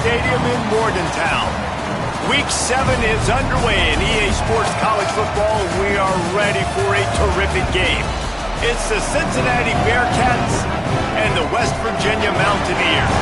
Stadium in Morgantown. Week 7 is underway in EA Sports College Football, and we are ready for a terrific game. It's the Cincinnati Bearcats and the West Virginia Mountaineers.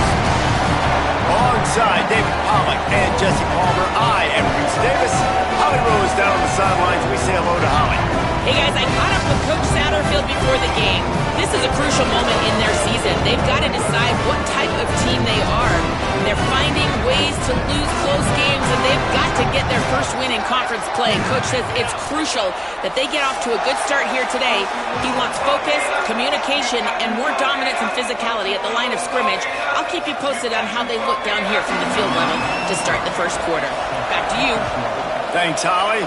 Alongside David Pollack and Jesse Palmer, I am Reese Davis. Holly Rose down on the sidelines. We say hello to Holly. Hey guys, I caught up with Coach Satterfield before the game. This is a crucial moment in their season. They've got to decide what type of team they are. They're finding ways to lose close games, and they've got to get their first win in conference play. Coach says it's crucial that they get off to a good start here today. He wants focus, communication, and more dominance and physicality at the line of scrimmage. I'll keep you posted on how they look down here from the field level to start the first quarter. Back to you. Thanks, Holly.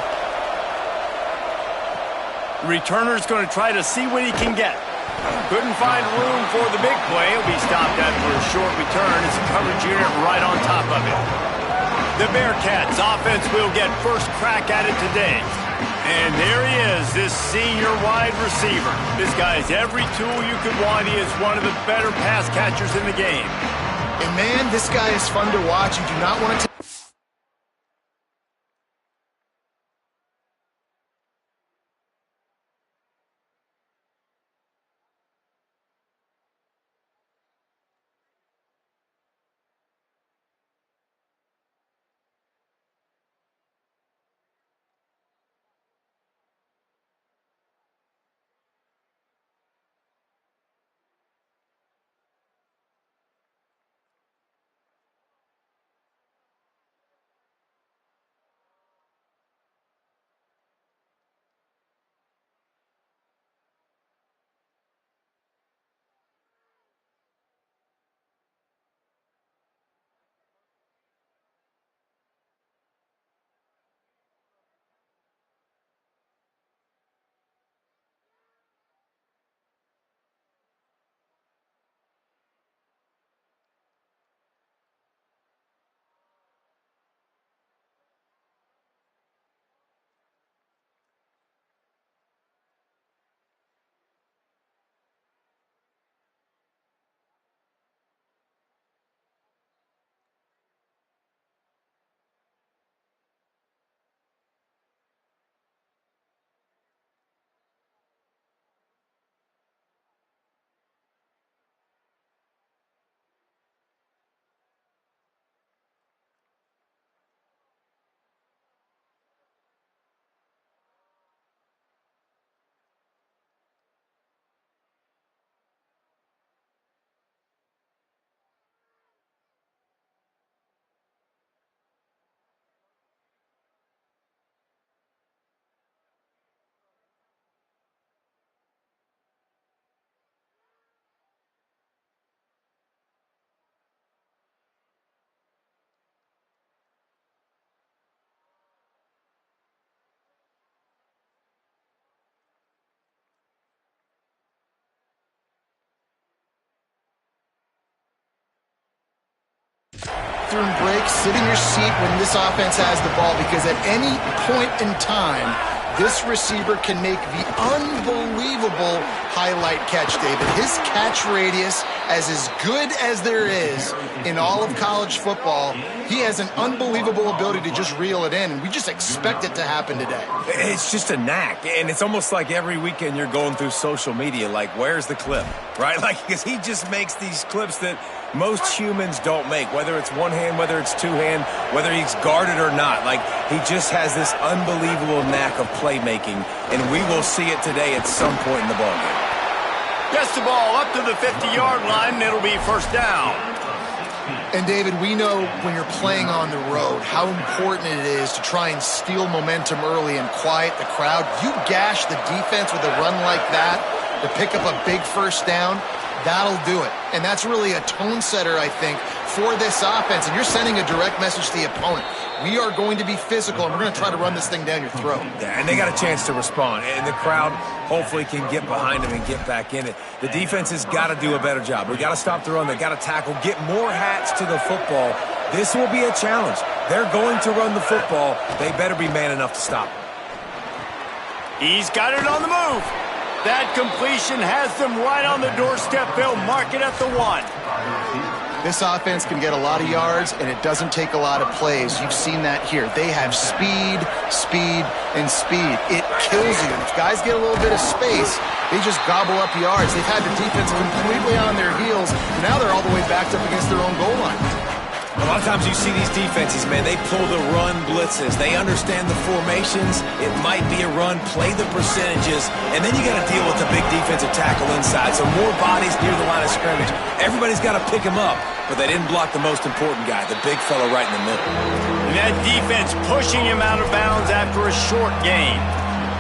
Returner's going to try to see what he can get. Couldn't find room for the big play. He'll be stopped after a short return. It's a coverage unit right on top of it. The Bearcats offense will get first crack at it today. And there he is, this senior wide receiver. This guy has every tool you could want. He is one of the better pass catchers in the game. And man, this guy is fun to watch. You do not want to break, sit in your seat when this offense has the ball, because at any point in time, this receiver can make the unbelievable highlight catch, David. His catch radius as good as there is in all of college football. He has an unbelievable ability to just reel it in, and we just expect it to happen today. It's just a knack, and it's almost like every weekend you're going through social media, like, where's the clip, right? Like, because he just makes these clips that most humans don't make, whether it's one hand, whether it's two hand, whether he's guarded or not. Like, he just has this unbelievable knack of playmaking, and we will see it today at some point in the ballgame. Gets the ball up to the 50-yard line, and it'll be first down. And, David, we know when you're playing on the road how important it is to try and steal momentum early and quiet the crowd. You gash the defense with a run like that to pick up a big first down, that'll do it. And that's really a tone setter, I think, for this offense. And you're sending a direct message to the opponent. We are going to be physical, and we're going to try to run this thing down your throat. Yeah, and they got a chance to respond. And the crowd hopefully can get behind them and get back in it. The defense has got to do a better job. We got to stop the run. They got to tackle, get more hats to the football. This will be a challenge. They're going to run the football. They better be man enough to stop them. He's got it on the move. That completion has them right on the doorstep. They'll mark it at the 1. This offense can get a lot of yards, and it doesn't take a lot of plays. You've seen that here. They have speed, speed, and speed. It kills you. If guys get a little bit of space, they just gobble up yards. They've had the defense completely on their heels. Now they're all the way backed up against their own goal line. A lot of times you see these defenses, man, they pull the run blitzes. They understand the formations. It might be a run, play the percentages, and then you got to deal with the big defensive tackle inside. So more bodies near the line of scrimmage. Everybody's got to pick him up, but they didn't block the most important guy, the big fella right in the middle. And that defense pushing him out of bounds after a short gain.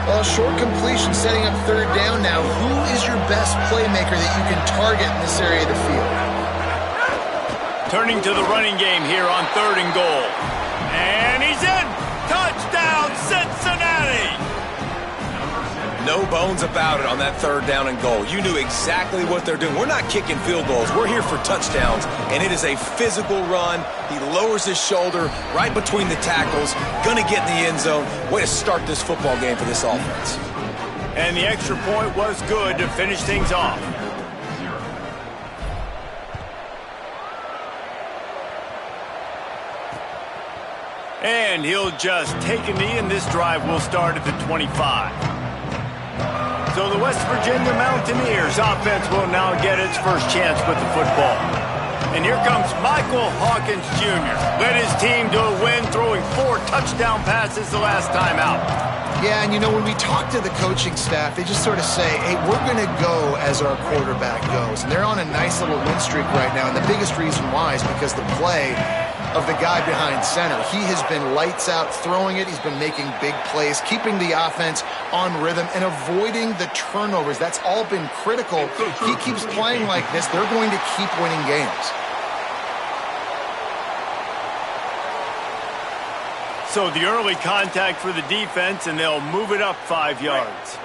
Well, short completion setting up third down now. Who is your best playmaker that you can target in this area of the field? Turning to the running game here on 3rd and goal. And he's in! Touchdown, Cincinnati! No bones about it on that 3rd down and goal. You knew exactly what they're doing. We're not kicking field goals. We're here for touchdowns, and it is a physical run. He lowers his shoulder right between the tackles, going to get in the end zone. Way to start this football game for this offense. And the extra point was good to finish things off. And he'll just take a knee, and this drive will start at the 25. So the West Virginia Mountaineers offense will now get its first chance with the football. And here comes Michael Hawkins Jr. Led his team to a win, throwing 4 touchdown passes the last time out. Yeah, and you know, when we talk to the coaching staff, they just sort of say, hey, we're going to go as our quarterback goes. And they're on a nice little win streak right now, and the biggest reason why is because the play of the guy behind center. He has been lights out throwing it. He's been making big plays, keeping the offense on rhythm and avoiding the turnovers. That's all been critical. He keeps playing like this, they're going to keep winning games. So the early contact for the defense, and they'll move it up 5 yards.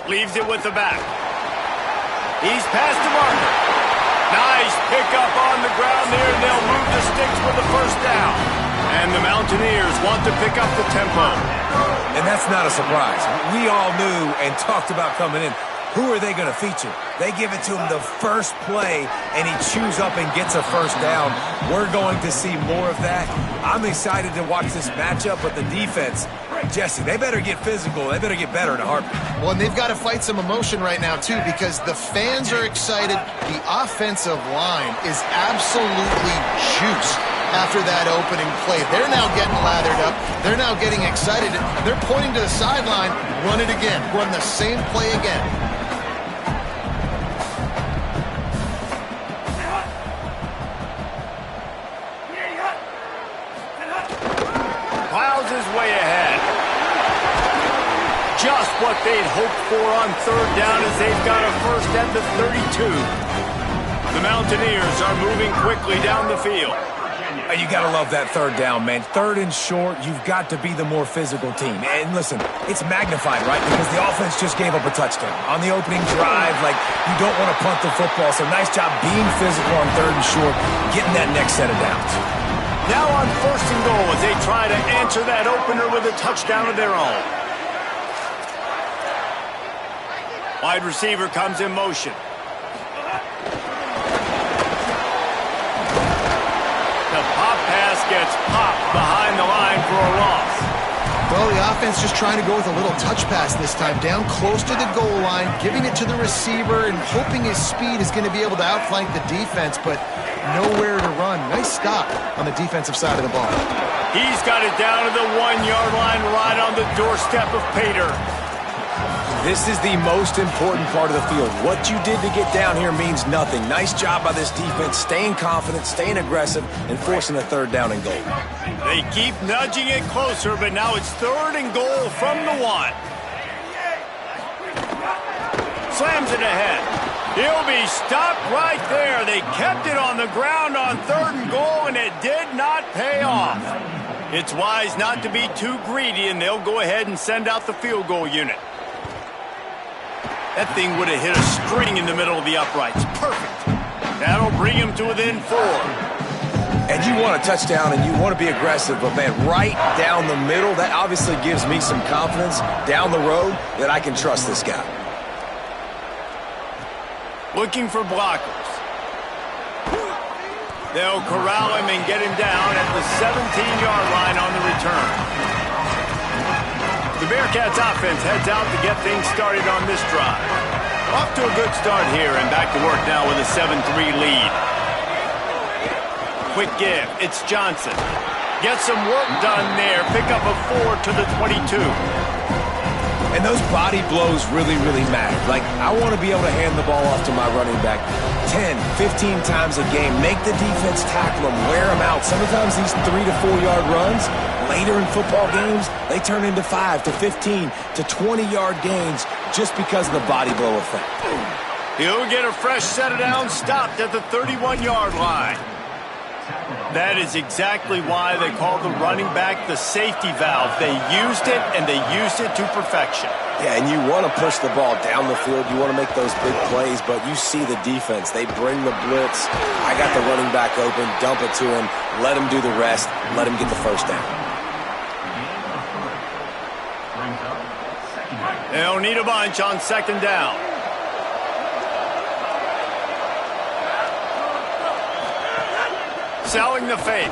Leaves it with the back. He's past the marker. Nice pickup on the ground there, and they'll move the sticks with the first down. And the Mountaineers want to pick up the tempo. And that's not a surprise. We all knew and talked about coming in. Who are they going to feature? They give it to him the first play, and he chews up and gets a first down. We're going to see more of that. I'm excited to watch this matchup, but the defense, Jesse, they better get physical. They better get better in a heartbeat. Well, and they've got to fight some emotion right now, too, because the fans are excited. The offensive line is absolutely juiced after that opening play. They're now getting lathered up. They're now getting excited. They're pointing to the sideline. Run it again. Run the same play again. Plows his way ahead. Just what they'd hoped for on 3rd down as they've got a first at the 32. The Mountaineers are moving quickly down the field. You got to love that 3rd down, man. 3rd and short, you've got to be the more physical team. And listen, it's magnified, right? Because the offense just gave up a touchdown. On the opening drive, like, you don't want to punt the football. So nice job being physical on 3rd and short, getting that next set of downs. Now on 1st and goal as they try to answer that opener with a touchdown of their own. Wide receiver comes in motion. The pop pass gets popped behind the line for a loss. Well, the offense just trying to go with a little touch pass this time, down close to the goal line, giving it to the receiver and hoping his speed is going to be able to outflank the defense, but nowhere to run. Nice stop on the defensive side of the ball. He's got it down to the 1-yard line right on the doorstep of Pater. This is the most important part of the field. What you did to get down here means nothing. Nice job by this defense, staying confident, staying aggressive, and forcing a 3rd down and goal. They keep nudging it closer, but now it's 3rd and goal from the 1. Slams it ahead. He'll be stopped right there. They kept it on the ground on 3rd and goal, and it did not pay off. It's wise not to be too greedy, and they'll go ahead and send out the field goal unit. That thing would have hit a string in the middle of the uprights. Perfect. That'll bring him to within 4. And you want a touchdown and you want to be aggressive, but man, right down the middle, that obviously gives me some confidence down the road that I can trust this guy. Looking for blockers. They'll corral him and get him down at the 17-yard line on the return. The Bearcats offense heads out to get things started on this drive. Off to a good start here and back to work now with a 7-3 lead. Quick give. It's Johnson. Get some work done there. Pick up a 4 to the 22. And those body blows really, really matter. Like, I want to be able to hand the ball off to my running back 10, 15 times a game. Make the defense tackle them, wear them out. Sometimes these 3 to 4 yard runs, later in football games, they turn into 5 to 15 to 20-yard gains just because of the body blow effect. He'll get a fresh set of downs stopped at the 31-yard line. That is exactly why they call the running back the safety valve. They used it, and they used it to perfection. Yeah, and you want to push the ball down the field. You want to make those big plays, but you see the defense. They bring the blitz. I got the running back open, dump it to him, let him do the rest, let him get the first down. They'll need a bunch on second down. Selling the fake.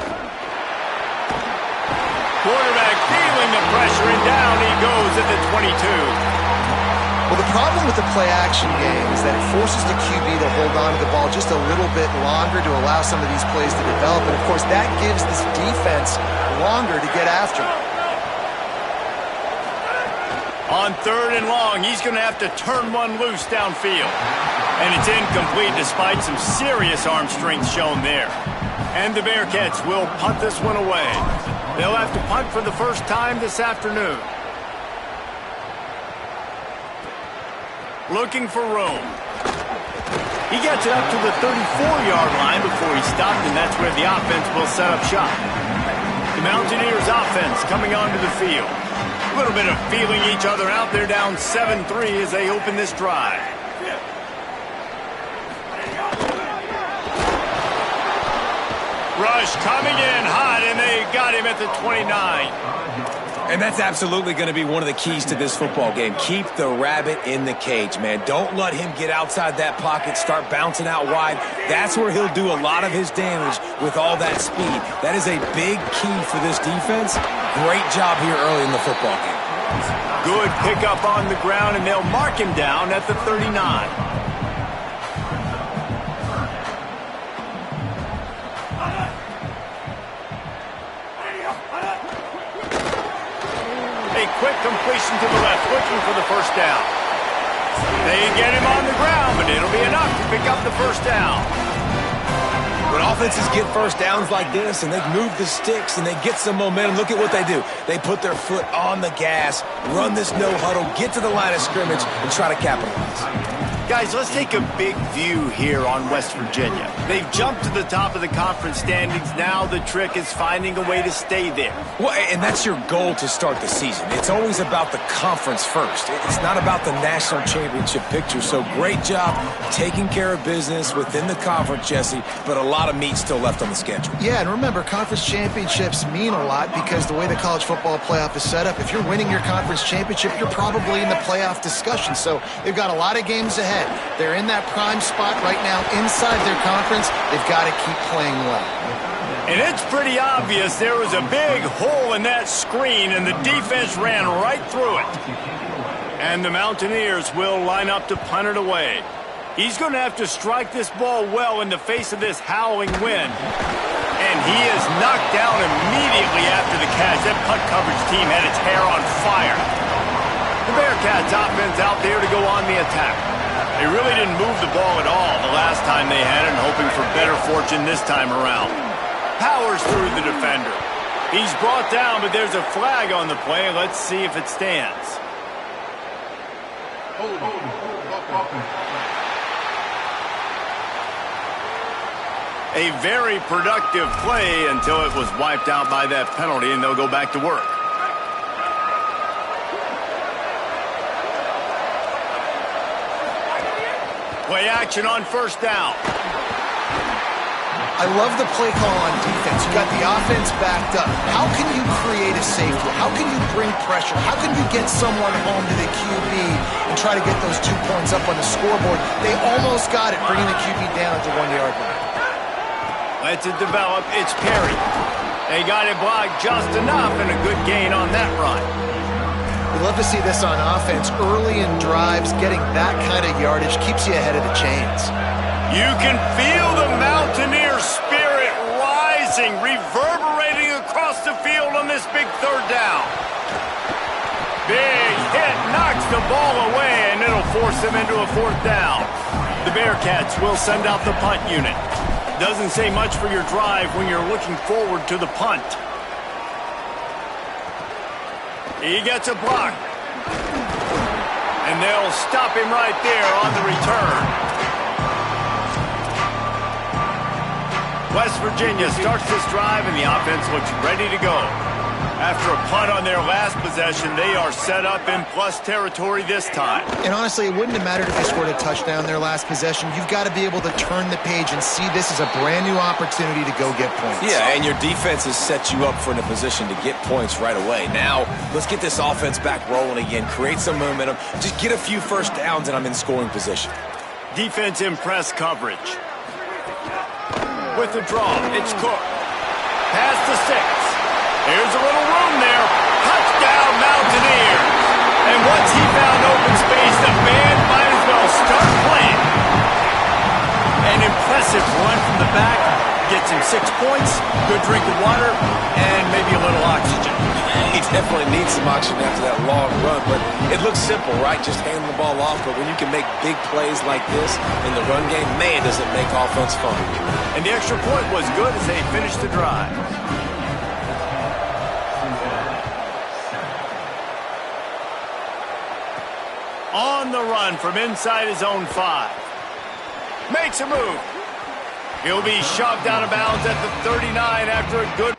Quarterback feeling the pressure, and down he goes at the 22. Well, the problem with the play-action game is that it forces the QB to hold on to the ball just a little bit longer to allow some of these plays to develop. And, of course, that gives this defense longer to get after. On third and long, he's going to have to turn one loose downfield. And it's incomplete despite some serious arm strength shown there. And the Bearcats will punt this one away. They'll have to punt for the first time this afternoon. Looking for room. He gets it up to the 34-yard line before he stopped, and that's where the offense will set up shop. The Mountaineers offense coming onto the field. A little bit of feeling each other out. They're down 7-3 as they open this drive. Rush coming in hot, and they got him at the 29. And that's absolutely going to be one of the keys to this football game. Keep the rabbit in the cage, man. Don't let him get outside that pocket, start bouncing out wide. That's where he'll do a lot of his damage with all that speed. That is a big key for this defense. Great job here early in the football game. Good pickup on the ground, and they'll mark him down at the 39. Quick completion to the left, looking for the first down. They get him on the ground, but it'll be enough to pick up the first down. When offenses get first downs like this and they move the sticks and they get some momentum, look at what they do. They put their foot on the gas, run this no huddle, get to the line of scrimmage, and try to capitalize. Guys, let's take a big view here on West Virginia. They've jumped to the top of the conference standings. Now the trick is finding a way to stay there. Well, and that's your goal to start the season. It's always about the conference first. It's not about the national championship picture. So great job taking care of business within the conference, Jesse, but a lot of meat still left on the schedule. Yeah, and remember, conference championships mean a lot because the way the college football playoff is set up, if you're winning your conference championship, you're probably in the playoff discussion. So they've got a lot of games ahead. They're in that prime spot right now inside their conference. They've got to keep playing well. And it's pretty obvious there was a big hole in that screen, and the defense ran right through it. And the Mountaineers will line up to punt it away. He's going to have to strike this ball well in the face of this howling wind. And he is knocked down immediately after the catch. That punt coverage team had its hair on fire. The Bearcats offense out there to go on the attack. They really didn't move the ball at all the last time they had it, hoping for better fortune this time around. Powers through the defender. He's brought down, but there's a flag on the play. Let's see if it stands. A very productive play until it was wiped out by that penalty, and they'll go back to work. Play action on first down. I love the play call on defense. You got the offense backed up. How can you create a safety? How can you bring pressure? How can you get someone home to the QB and try to get those 2 points up on the scoreboard? They almost got it, bringing the QB down at the 1-yard line. Lets it develop. It's Perry. They got it blocked just enough and a good gain on that run. We love to see this on offense. Early in drives, getting that kind of yardage keeps you ahead of the chains. You can feel the Mountaineer spirit rising, reverberating across the field on this big third down. Big hit, knocks the ball away, and it'll force them into a fourth down. The Bearcats will send out the punt unit. Doesn't say much for your drive when you're looking forward to the punt. He gets a block. And they'll stop him right there on the return. West Virginia starts this drive, and the offense looks ready to go. After a punt on their last possession, they are set up in plus territory this time. And honestly, it wouldn't have mattered if they scored a touchdown their last possession. You've got to be able to turn the page and see this as a brand new opportunity to go get points. Yeah, and your defense has set you up for in a position to get points right away. Now, let's get this offense back rolling again, create some momentum, just get a few first downs, and I'm in scoring position. Defense in press coverage. With the draw, it's Cook. Pass to 6. There's a little room there. Touchdown, Mountaineers. And once he found open space, the band might as well start playing. An impressive run from the back. Gets him 6 points, good drink of water, and maybe a little oxygen. He definitely needs some oxygen after that long run, but it looks simple, right? Just hand the ball off, but when you can make big plays like this in the run game, man, does it make offense fun. And the extra point was good as they finished the drive. On the run from inside his own 5. Makes a move. He'll be shoved out of bounds at the 39 after a good...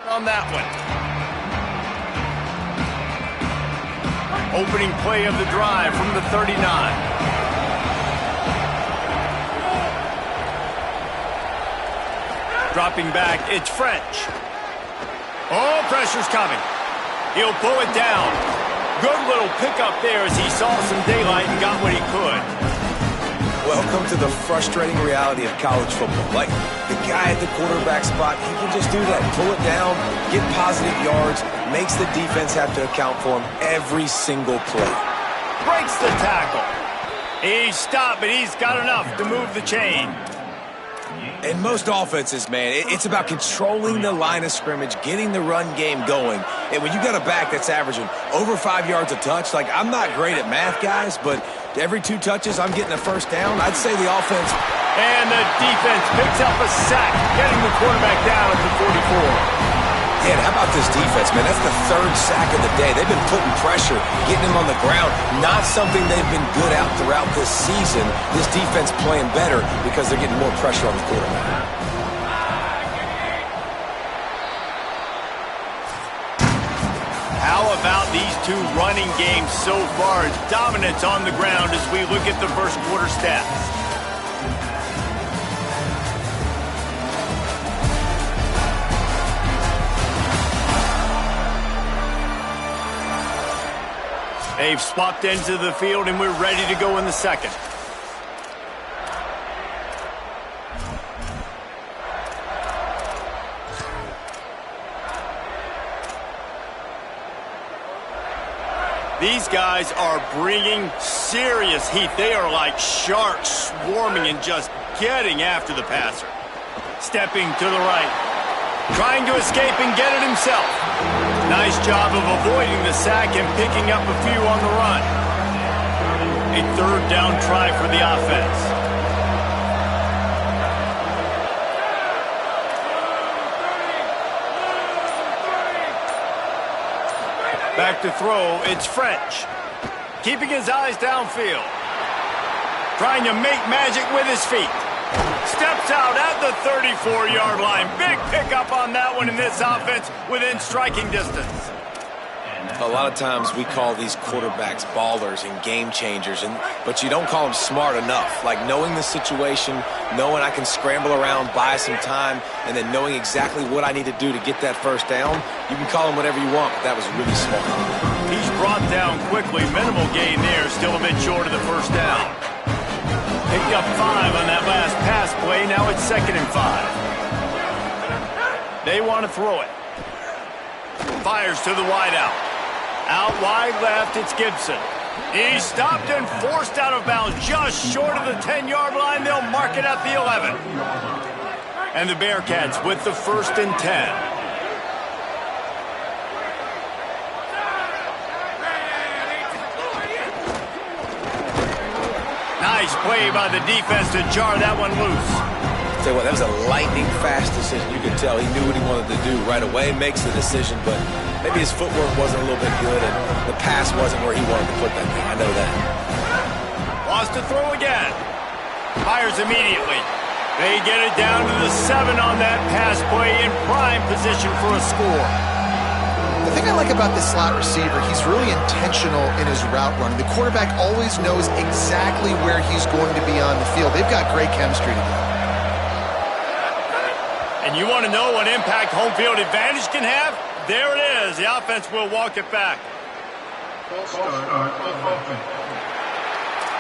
on that one. Opening play of the drive from the 39. Dropping back, it's French. Oh, pressure's coming. He'll pull it down. Good little pickup there as he saw some daylight and got what he could. Welcome to the frustrating reality of college football. Like, the guy at the quarterback spot, he can just do that. Pull it down, get positive yards, makes the defense have to account for him every single play. Breaks the tackle. He stopped, but he's got enough to move the chain. In most offenses, man, it's about controlling the line of scrimmage, getting the run game going. And when you got a back that's averaging over 5 yards a touch, like, I'm not great at math, guys, but every 2 touches, I'm getting a first down. I'd say the offense And the defense picks up a sack, getting the quarterback down at the 44. Yeah, and how about this defense, man? That's the third sack of the day. They've been putting pressure, getting him on the ground. Not something they've been good at throughout this season. This defense playing better because they're getting more pressure on the quarterback. How about these two running games so far? It's dominance on the ground as we look at the first quarter stats. They've swapped into the field, and we're ready to go in the second. These guys are bringing serious heat. They are like sharks swarming and just getting after the passer. Stepping to the right, trying to escape and get it himself. Nice job of avoiding the sack and picking up a few on the run. A third down try for the offense. Back to throw, it's French. Keeping his eyes downfield. Trying to make magic with his feet. Steps out at the 34-yard line. Big pickup on that one in this offense within striking distance. A lot of times we call these quarterbacks ballers and game changers, but you don't call them smart enough. Like knowing the situation, knowing I can scramble around, buy some time, and then knowing exactly what I need to do to get that first down. You can call them whatever you want, but that was really smart. He's brought down quickly. Minimal gain there. Still a bit short of the first down. Picked up 5 on that last pass play. Now it's 2nd and 5. They want to throw it. Fires to the wideout. Out wide left, it's Gibson. He's stopped and forced out of bounds just short of the 10-yard line. They'll mark it at the 11. And the Bearcats with the 1st and 10. Nice play by the defense to jar that one loose. Tell you what, that was a lightning fast decision. You could tell he knew what he wanted to do right away. Makes the decision, but maybe his footwork wasn't a little bit good, and the pass wasn't where he wanted to put that thing. I know that. Wants to throw again. Fires immediately. They get it down to the 7 on that pass play in prime position for a score. The thing I like about this slot receiver, he's really intentional in his route running. The quarterback always knows exactly where he's going to be on the field. They've got great chemistry together. And you want to know what impact home field advantage can have? There it is. The offense will walk it back.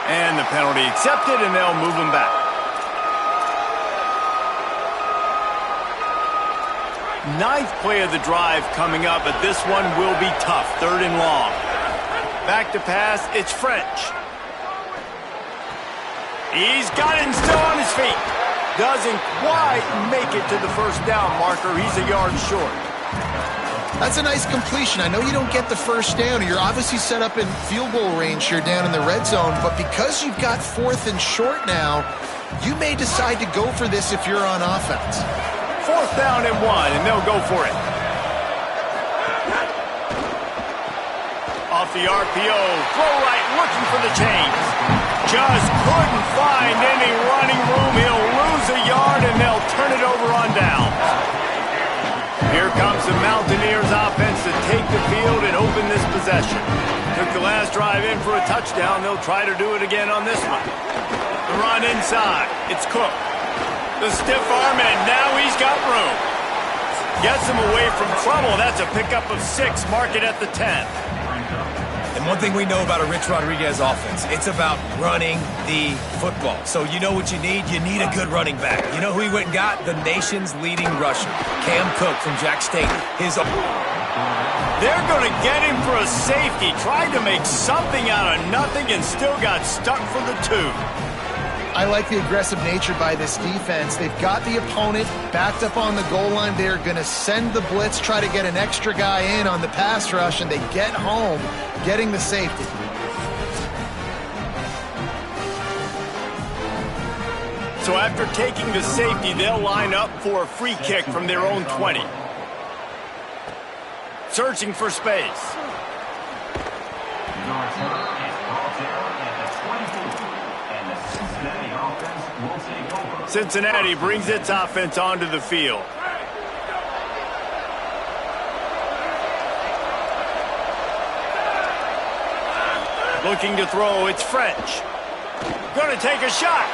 And the penalty accepted, and they'll move him back. 9th play of the drive coming up, but this one will be tough. 3rd and long. Back to pass, it's French. He's got it and still on his feet. Doesn't quite make it to the first down marker. He's a yard short. That's a nice completion. I know you don't get the first down. You're obviously set up in field goal range here down in the red zone, but because you've got 4th and short now, you may decide to go for this if you're on offense. 4th down and 1, and they'll go for it. Off the RPO, throw right, looking for the chains. Just couldn't find any running room. He'll lose a yard, and they'll turn it over on down. Here comes the Mountaineers offense to take the field and open this possession. Took the last drive in for a touchdown. They'll try to do it again on this one. The run inside. It's Cook. The stiff arm, and now he's got room. Gets him away from trouble. That's a pickup of 6. Mark it at the 10. And one thing we know about a Rich Rodriguez offense, it's about running the football. So you know what you need? You need a good running back. You know who he went and got? The nation's leading rusher, Cam Cook from Jack State. They're going to get him for a safety. Tried to make something out of nothing and still got stuck for the 2. I like the aggressive nature by this defense. They've got the opponent backed up on the goal line. They're going to send the blitz, try to get an extra guy in on the pass rush, and they get home, getting the safety. So after taking the safety, they'll line up for a free kick from their own 20. Searching for space. Cincinnati brings its offense onto the field. Looking to throw, it's French. Going to take a shot.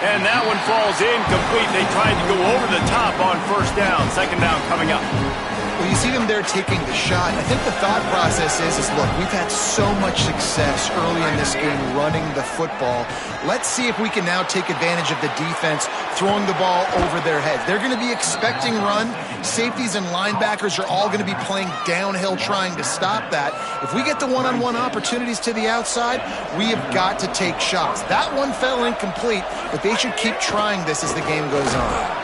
And that one falls incomplete. They tried to go over the top on first down. Second down coming up. Well, you see them there taking the shot. I think the thought process is look, we've had so much success early in this game running the football. Let's see if we can now take advantage of the defense throwing the ball over their heads. They're going to be expecting run. Safeties and linebackers are all going to be playing downhill trying to stop that. If we get the one-on-one opportunities to the outside, we have got to take shots. That one fell incomplete, but they should keep trying this as the game goes on.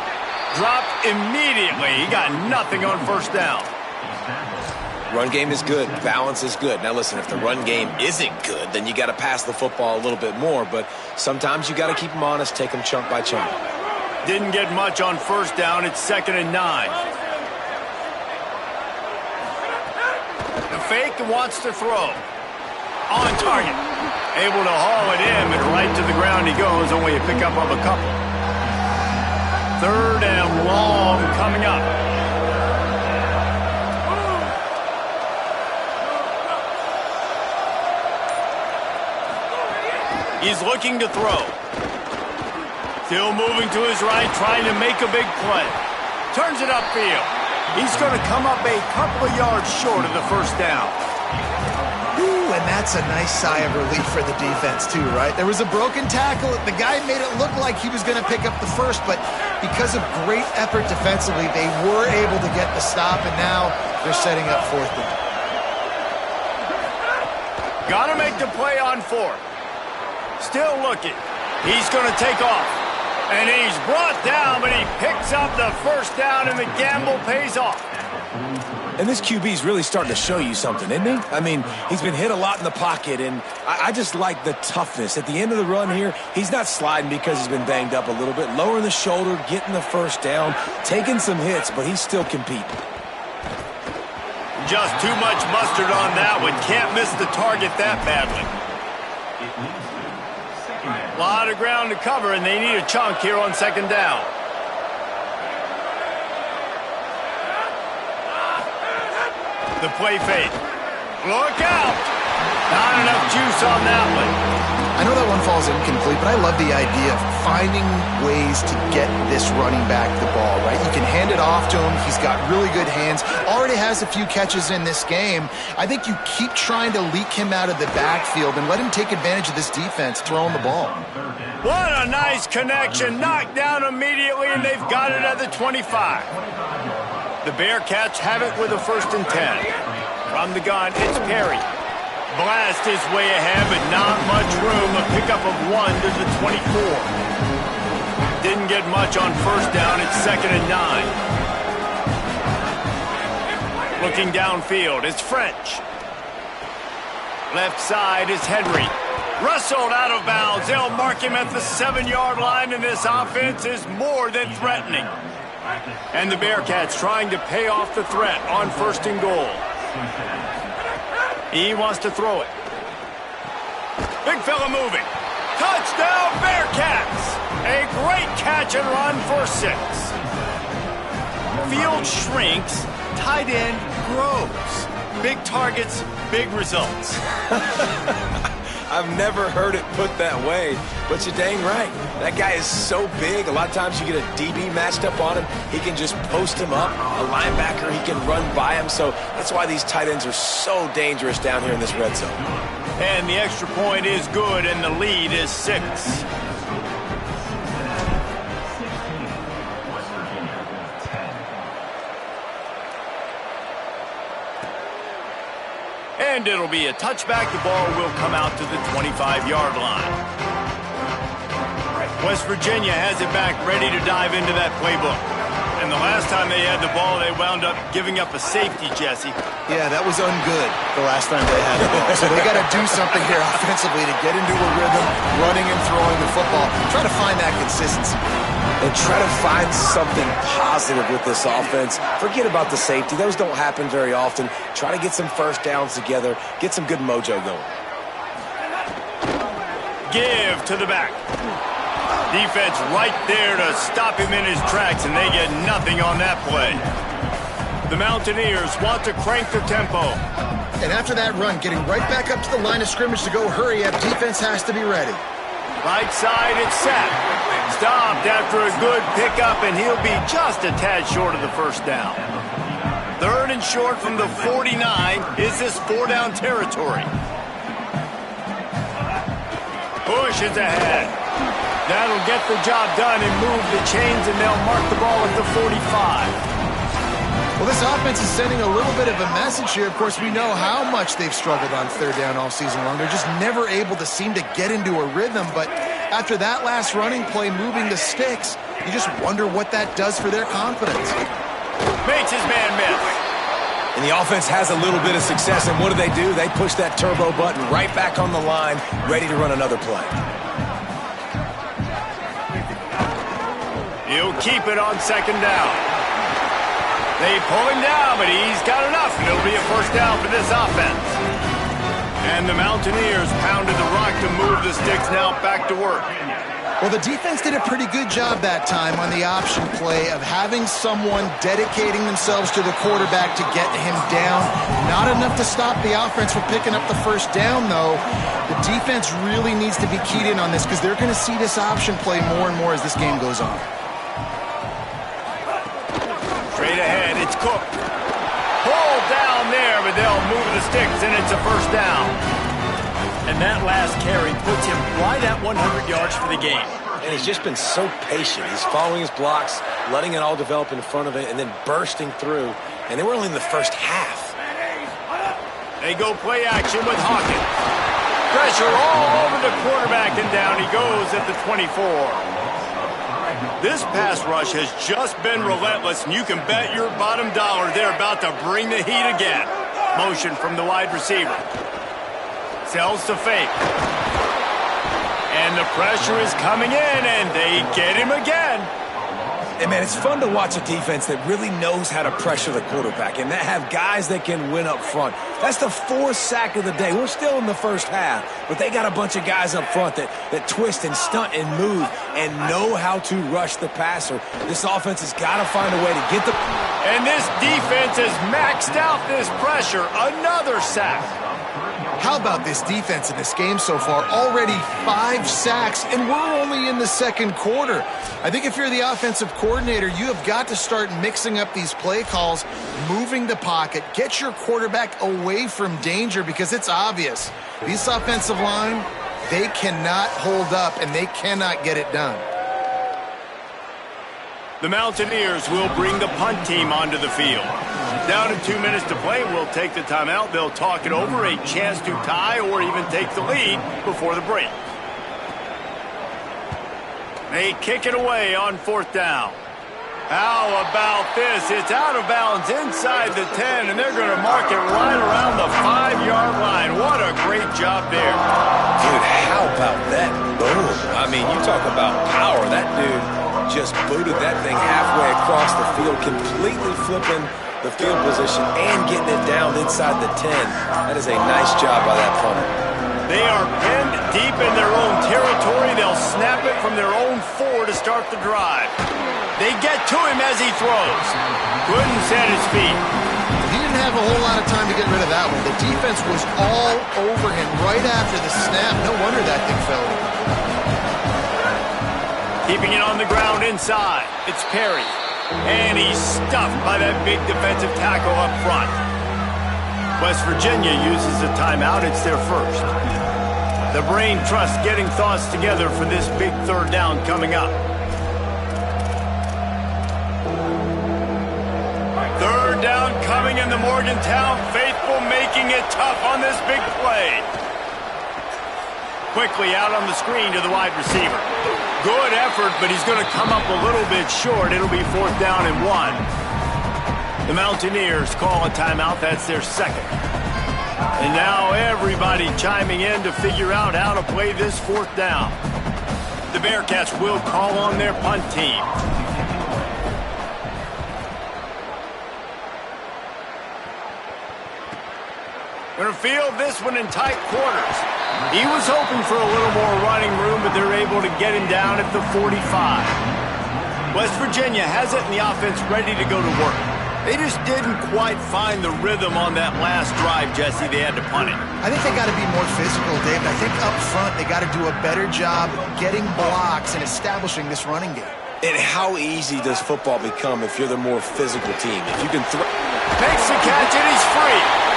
Dropped immediately. He got nothing on first down. Run game is good. Balance is good. Now listen, if the run game isn't good, then you got to pass the football a little bit more. But sometimes you got to keep them honest, take them chunk by chunk. Didn't get much on first down. It's 2nd and 9. The fake wants to throw. On target. Able to haul it in, and right to the ground he goes. Only a pickup of a couple. 3rd and long coming up. He's looking to throw. Still moving to his right, trying to make a big play. Turns it upfield. He's going to come up a couple of yards short of the first down. Ooh, and that's a nice sigh of relief for the defense too, right? There was a broken tackle. The guy made it look like he was going to pick up the first, but because of great effort defensively, they were able to get the stop, and now they're setting up 4th down. Got to make the play on 4th. Still looking. He's going to take off. And he's brought down, but he picks up the first down, and the gamble pays off. And this QB's really starting to show you something, isn't he? I mean, he's been hit a lot in the pocket, and I just like the toughness. At the end of the run here, he's not sliding because he's been banged up a little bit. Lowering the shoulder, getting the first down, taking some hits, but he's still competing. Just too much mustard on that one. Can't miss the target that badly. A lot of ground to cover, and they need a chunk here on 2nd down. The play fake. Look out! Not enough juice on that one. I know that one falls incomplete, but I love the idea of finding ways to get this running back the ball, right? You can hand it off to him. He's got really good hands. Already has a few catches in this game. I think you keep trying to leak him out of the backfield and let him take advantage of this defense throwing the ball. What a nice connection. Knocked down immediately, and they've got it at the 25. The Bearcats have it with a 1st and 10. From the gun, it's Perry. Blast his way ahead, but not much room. A pickup of 1 to the 24. Didn't get much on first down. It's 2nd and 9. Looking downfield, it's French. Left side is Henry. Rustled out of bounds. They'll mark him at the 7-yard line, and this offense is more than threatening. And the Bearcats trying to pay off the threat on 1st and goal. He wants to throw it. Big fella moving. Touchdown, Bearcats! A great catch and run for 6. Field shrinks, tight end grows. Big targets, big results. I've never heard it put that way, but you're dang right. That guy is so big. A lot of times you get a DB matched up on him. He can just post him up. A linebacker, he can run by him. So that's why these tight ends are so dangerous down here in this red zone. And the extra point is good, and the lead is 6. And it'll be a touchback. The ball will come out to the 25-yard line. West Virginia has it back, ready to dive into that playbook. And and the last time they had the ball, they wound up giving up a safety, Jesse. Yeah, that was ungood the last time they had the ball. So they got to do something here offensively to get into a rhythm, running and throwing the football. Try to find that consistency. And try to find something positive with this offense. Forget about the safety. Those don't happen very often. Try to get some first downs together. Get some good mojo going. Give to the back. Defense right there to stop him in his tracks, and they get nothing on that play. The Mountaineers want to crank their tempo. And after that run, getting right back up to the line of scrimmage to go hurry up, defense has to be ready. Right side, it's set. Stopped after a good pickup, and he'll be just a tad short of the first down. 3rd and short from the 49. Is this 4-down territory? Push is ahead. That'll get the job done and move the chains, and they'll mark the ball at the 45. Well, this offense is sending a little bit of a message here. Of course, we know how much they've struggled on 3rd down all season long. They're just never able to seem to get into a rhythm. But after that last running play, moving the sticks, you just wonder what that does for their confidence. Makes his man miss. And the offense has a little bit of success, and what do? They push that turbo button right back on the line, ready to run another play. He'll keep it on 2nd down. They pull him down, but he's got enough, and it'll be a 1st down for this offense. And the Mountaineers pounded the rock to move the sticks now back to work. Well, the defense did a pretty good job that time on the option play of having someone dedicating themselves to the quarterback to get him down. Not enough to stop the offense from picking up the 1st down, though. The defense really needs to be keyed in on this because they're going to see this option play more and more as this game goes on. Straight ahead, it's Cook. Pulled down there, but they'll move the sticks, and it's a 1st down. And that last carry puts him right at 100 yards for the game. And he's just been so patient. He's following his blocks, letting it all develop in front of it, and then bursting through. And they were only in the first half. They go play action with Hawkins. Pressure all over the quarterback, and down he goes at the 24. This pass rush has just been relentless, and you can bet your bottom dollar they're about to bring the heat again. Motion from the wide receiver. Sells to fake. And the pressure is coming in, and they get him again. And, man, it's fun to watch a defense that really knows how to pressure the quarterback and that have guys that can win up front. That's the 4th sack of the day. We're still in the first half, but they got a bunch of guys up front that twist and stunt and move and know how to rush the passer. This offense has got to find a way to get the... And this defense has maxed out this pressure. Another sack. How about this defense in this game so far? Already 5 sacks, and we're only in the 2nd quarter. I think if you're the offensive coordinator, you have got to start mixing up these play calls, moving the pocket, get your quarterback away from danger because it's obvious. This offensive line, they cannot hold up, and they cannot get it done. The Mountaineers will bring the punt team onto the field. Down to 2 minutes to play, we'll take the timeout. They'll talk it over, a chance to tie or even take the lead before the break. They kick it away on 4th down. How about this? It's out of bounds inside the 10, and they're going to mark it right around the 5-yard line. What a great job there. Dude, how about that boom? I mean, you talk about power. That dude just booted that thing halfway across the field, completely flipping the field position and getting it down inside the 10. That is a nice job by that punter. They are pinned deep in their own territory. They'll snap it from their own 4 to start the drive. They get to him as he throws. Couldn't set his feet. He didn't have a whole lot of time to get rid of that one. The defense was all over him right after the snap. No wonder that thing fell. Keeping it on the ground inside. It's Perry. And he's stuffed by that big defensive tackle up front. West Virginia uses a timeout. It's their first. The brain trust getting thoughts together for this big 3rd down coming up. 3rd down coming in the Morgantown faithful, making it tough on this big play. Quickly out on the screen to the wide receiver. Good effort, but he's going to come up a little bit short. It'll be 4th down and 1. The Mountaineers call a timeout. That's their second. And now everybody chiming in to figure out how to play this 4th down. The Bearcats will call on their punt team. Going to field this one in tight quarters. He was hoping for a little more running room, but they're able to get him down at the 45. West Virginia has it in the offense ready to go to work. They just didn't quite find the rhythm on that last drive, Jesse. They had to punt it. I think they got to be more physical, David. I think up front they got to do a better job getting blocks and establishing this running game. And how easy does football become if you're the more physical team? If you can throw... Makes the catch and he's free.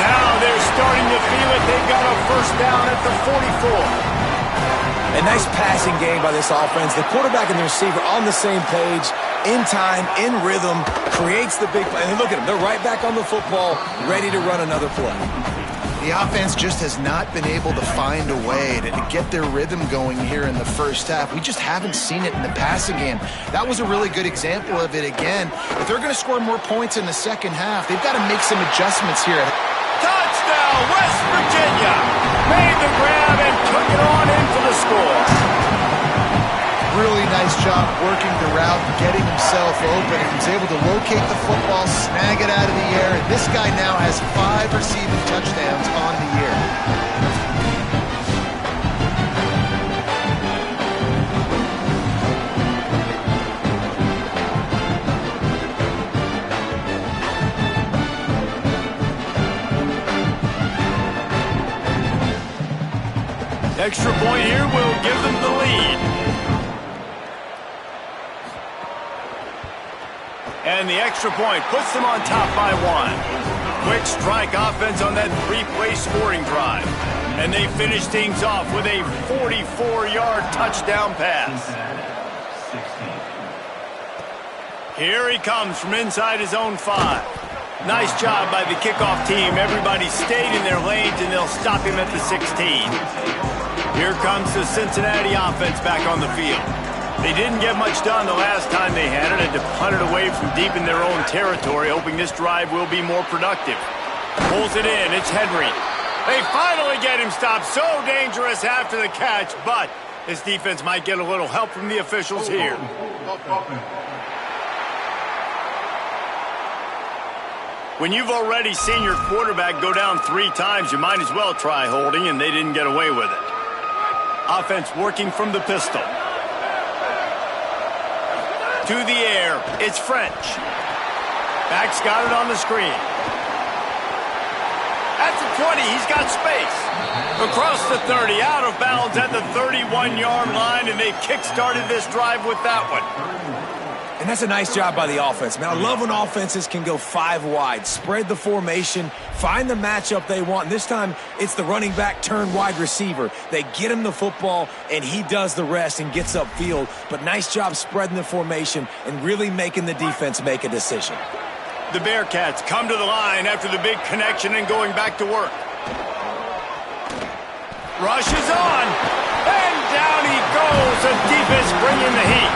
Now they're starting to feel it. They've got a 1st down at the 44. A nice passing game by this offense. The quarterback and the receiver on the same page, in time, in rhythm, creates the big play. And look at them. They're right back on the football, ready to run another play. The offense just has not been able to find a way to get their rhythm going here in the first half. We just haven't seen it in the passing game. That was a really good example of it again. If they're going to score more points in the second half, they've got to make some adjustments here. Touchdown, West Virginia! Made the grab and took it on in for the score. Really nice job working the route, getting himself open, and he's able to locate the football, snag it out of the air, and this guy now has 5 receiving touchdowns on the year. Extra point here will give them the lead. And the extra point puts them on top by 1. Quick strike offense on that 3-play scoring drive. And they finish things off with a 44-yard touchdown pass. Here he comes from inside his own 5. Nice job by the kickoff team. Everybody stayed in their lanes, and they'll stop him at the 16. Here comes the Cincinnati offense back on the field. They didn't get much done the last time they had it. Had to punt it away from deep in their own territory, hoping this drive will be more productive. Pulls it in. It's Henry. They finally get him stopped. So dangerous after the catch, but this defense might get a little help from the officials here. When you've already seen your quarterback go down 3 times, you might as well try holding, and they didn't get away with it. Offense working from the pistol. To the air, it's French. Back's got it on the screen. At the 20, he's got space. Across the 30, out of bounds at the 31-yard line, and they've kick-started this drive with that one. And that's a nice job by the offense. Man, I love when offenses can go 5 wide, spread the formation, find the matchup they want. And this time, it's the running back turned wide receiver. They get him the football, and he does the rest and gets upfield. But nice job spreading the formation and really making the defense make a decision. The Bearcats come to the line after the big connection and going back to work. Rush is on, and down he goes. The defense bringing the heat.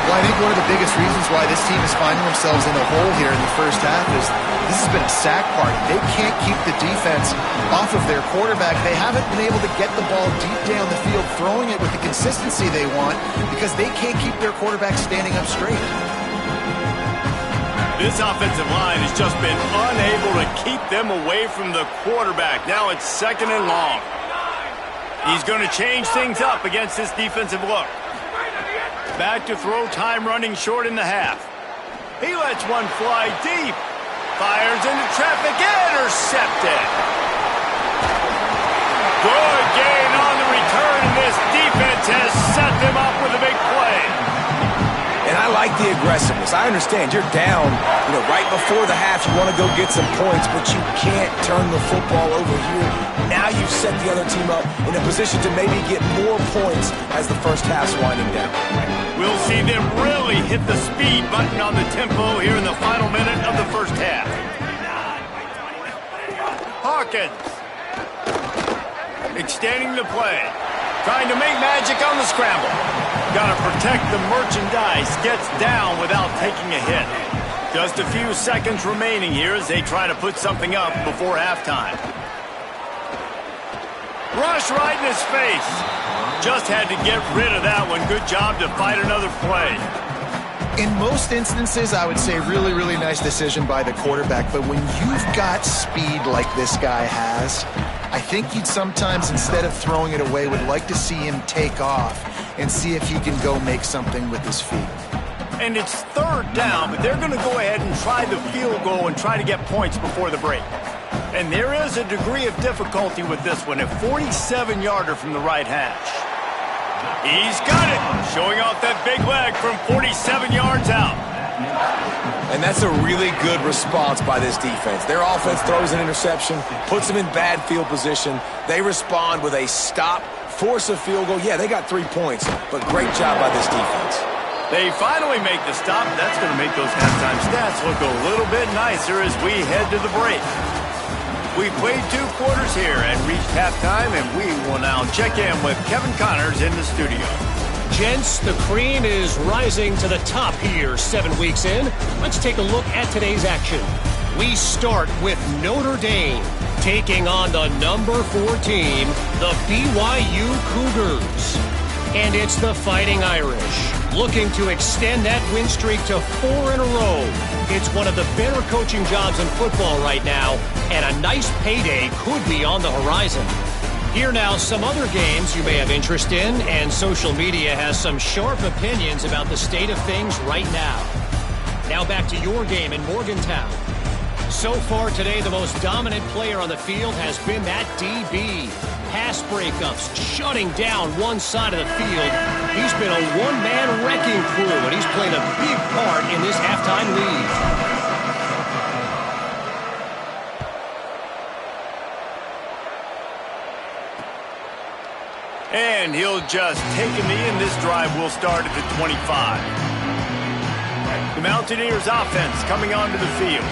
Well, I think one of the biggest reasons why this team is finding themselves in a hole here in the first half is this has been a sack party. They can't keep the defense off of their quarterback. They haven't been able to get the ball deep down the field, throwing it with the consistency they want because they can't keep their quarterback standing up straight. This offensive line has just been unable to keep them away from the quarterback. Now it's 2nd and long. He's going to change things up against this defensive look. Back to throw, time running short in the half. He lets one fly deep. Fires into traffic, intercepted. Good gain on the return, and this defense has set them up with a big play. And I like the aggressiveness. I understand you're down, right before the half. You want to go get some points, but you can't turn the football over here. Now you've set the other team up in a position to maybe get more points as the first half's winding down. We'll see them really hit the speed button on the tempo here in the final minute of the first half. Hawkins. Extending the play. Trying to make magic on the scramble. Got to protect the merchandise. Gets down without taking a hit. Just a few seconds remaining here as they try to put something up before halftime. Rush right in his face. Just had to get rid of that one. Good job to fight another play. In most instances, I would say really, really nice decision by the quarterback. But when you've got speed like this guy has, I think you'd sometimes, instead of throwing it away, would like to see him take off and see if he can go make something with his feet. And it's third down, but they're going to go ahead and try the field goal and try to get points before the break. And there is a degree of difficulty with this one, a 47-yarder from the right hash. He's got it, showing off that big leg from 47 yards out. And that's a really good response by this defense. Their offense throws an interception, puts them in bad field position. They respond with a stop, force a field goal. Yeah, they got 3 points, but great job by this defense. They finally make the stop. That's going to make those halftime stats look a little bit nicer as we head to the break. We played 2 quarters here and reached halftime, and we will now check in with Kevin Connors in the studio. Gents, the cream is rising to the top here 7 weeks in. Let's take a look at today's action. We start with Notre Dame taking on the number 4 team, the BYU Cougars. And it's the Fighting Irish, looking to extend that win streak to 4 in a row. It's one of the better coaching jobs in football right now, and a nice payday could be on the horizon. Here now, some other games you may have interest in, and social media has some sharp opinions about the state of things right now. Now back to your game in Morgantown. So far today, the most dominant player on the field has been that DB. Pass breakups, shutting down one side of the field. He's been a one-man wrecking crew, and he's played a big part in this halftime lead. And he'll just take a knee, and this drive will start at the 25. The Mountaineers offense coming onto the field.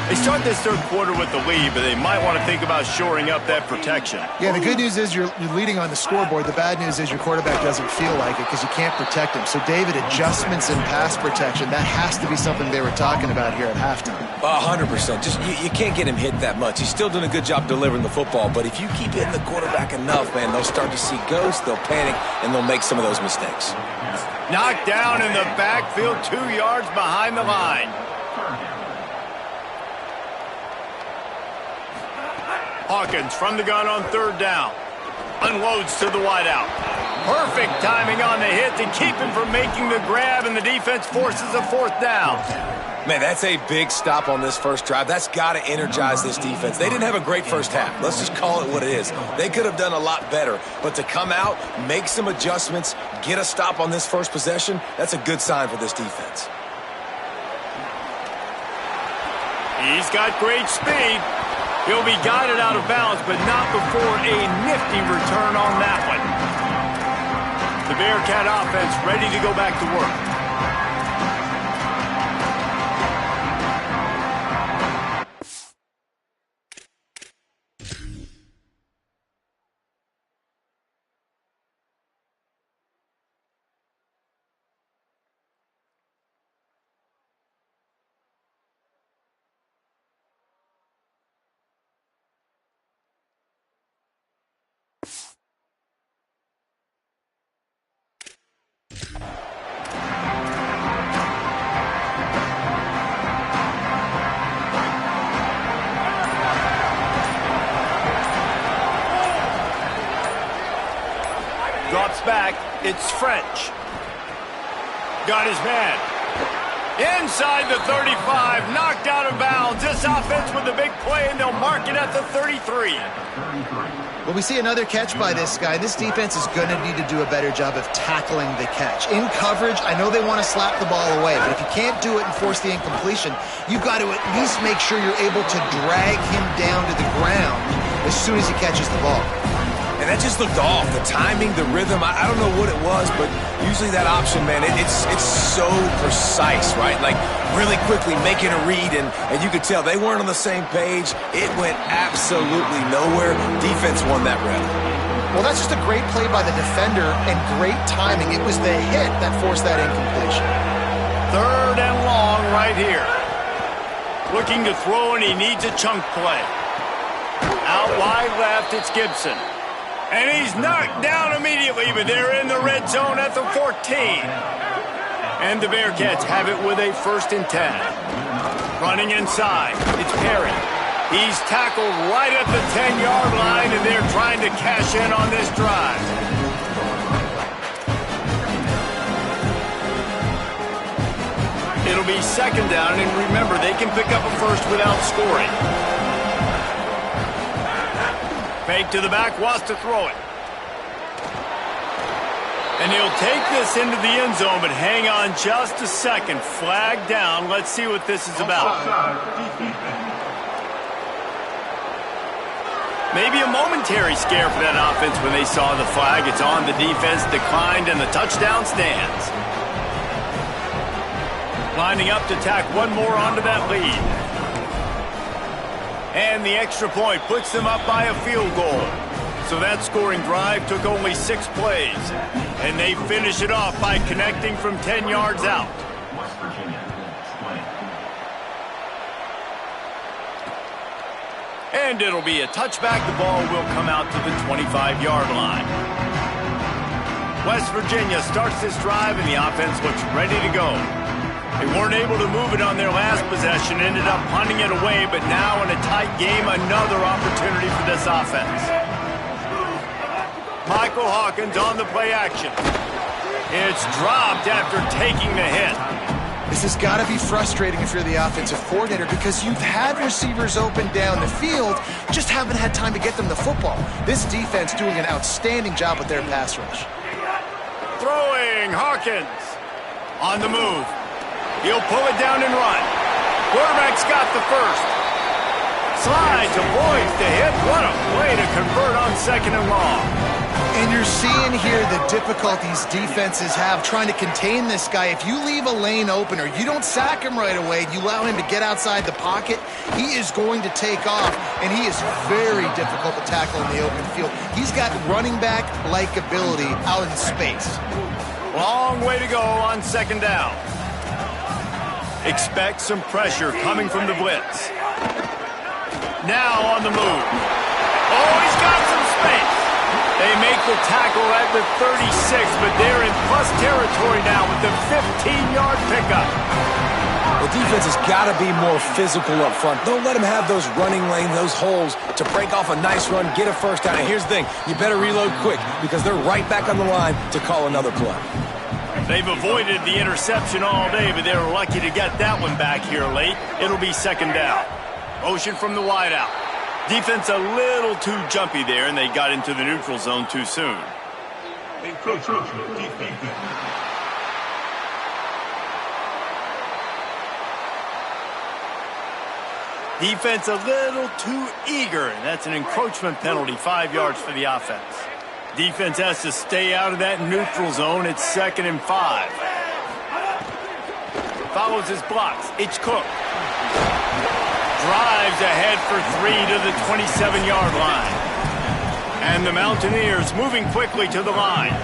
They start this third quarter with the lead, but they might want to think about shoring up that protection. Yeah, the good news is you're leading on the scoreboard. The bad news is your quarterback doesn't feel like it because you can't protect him. So, David, adjustments in pass protection, that has to be something they were talking about here at halftime. 100%. Just you can't get him hit that much. He's still doing a good job delivering the football, but if you keep hitting the quarterback enough, man, they'll start to see ghosts, they'll panic, and they'll make some of those mistakes. Knocked down in the backfield, 2 yards behind the line. Hawkins from the gun on third down. Unloads to the wideout. Perfect timing on the hit to keep him from making the grab, and the defense forces a 4th down. Man, that's a big stop on this first drive. That's got to energize this defense. They didn't have a great first half. Let's just call it what it is. They could have done a lot better. But to come out, make some adjustments, get a stop on this first possession, that's a good sign for this defense. He's got great speed. He'll be guided out of bounds, but not before a nifty return on that one. The Bearcat offense ready to go back to work. Drops back. It's French. Got his man. Inside the 35. Knocked out of bounds. This offense with a big play, and they'll mark it at the 33. Well, we see another catch by this guy. This defense is going to need to do a better job of tackling the catch. In coverage, I know they want to slap the ball away, but if you can't do it and force the incompletion, you've got to at least make sure you're able to drag him down to the ground as soon as he catches the ball. And that just looked off. The timing, the rhythm, I don't know what it was, but usually that option, man, it's so precise, right? Like really quickly making a read, and you could tell they weren't on the same page. It went absolutely nowhere. Defense won that rep. Well, that's just a great play by the defender and great timing. It was the hit that forced that incompletion. 3rd and long right here. Looking to throw, and he needs a chunk play. Out wide left, it's Gibson. And he's knocked down immediately, but they're in the red zone at the 14. And the Bearcats have it with a 1st and 10. Running inside, it's Perry. He's tackled right at the 10-yard line, and they're trying to cash in on this drive. It'll be 2nd down, and remember, they can pick up a first without scoring. Fake to the back, wants to throw it. And he'll take this into the end zone, but hang on just a second. Flag down. Let's see what this is about. Maybe a momentary scare for that offense when they saw the flag. It's on, the defense declined, and the touchdown stands. Lining up to tack one more onto that lead. And the extra point puts them up by a field goal. So that scoring drive took only 6 plays. And they finish it off by connecting from 10 yards out. And it'll be a touchback. The ball will come out to the 25-yard line. West Virginia starts this drive, and the offense looks ready to go. They weren't able to move it on their last possession, ended up punting it away, but now in a tight game, another opportunity for this offense. Michael Hawkins on the play action. It's dropped after taking the hit. This has got to be frustrating if you're the offensive coordinator because you've had receivers open down the field, just haven't had time to get them the football. This defense doing an outstanding job with their pass rush. Throwing, Hawkins on the move. He'll pull it down and run. Quarterback's got the first. Slides, avoids the hit. What a play to convert on 2nd and long. And you're seeing here the difficulties defenses have trying to contain this guy. If you leave a lane open or you don't sack him right away, you allow him to get outside the pocket, he is going to take off, and he is very difficult to tackle in the open field. He's got running back-like ability out in space. Long way to go on 2nd down. Expect some pressure coming from the blitz. Now on the move. Oh, he's got some space. They make the tackle at the 36, but they're in plus territory now with the 15-yard pickup. The defense has got to be more physical up front. Don't let them have those running lanes, those holes to break off a nice run, get a first down. And here's the thing, you better reload quick because they're right back on the line to call another play. They've avoided the interception all day, but they're lucky to get that one back here late. It'll be 2nd down. Motion from the wideout. Defense a little too jumpy there, and they got into the neutral zone too soon. Defense a little too eager, and that's an encroachment penalty, 5 yards for the offense. Defense has to stay out of that neutral zone. It's 2nd and 5. Follows his blocks. It's Cook. Drives ahead for 3 to the 27-yard line. And the Mountaineers moving quickly to the line.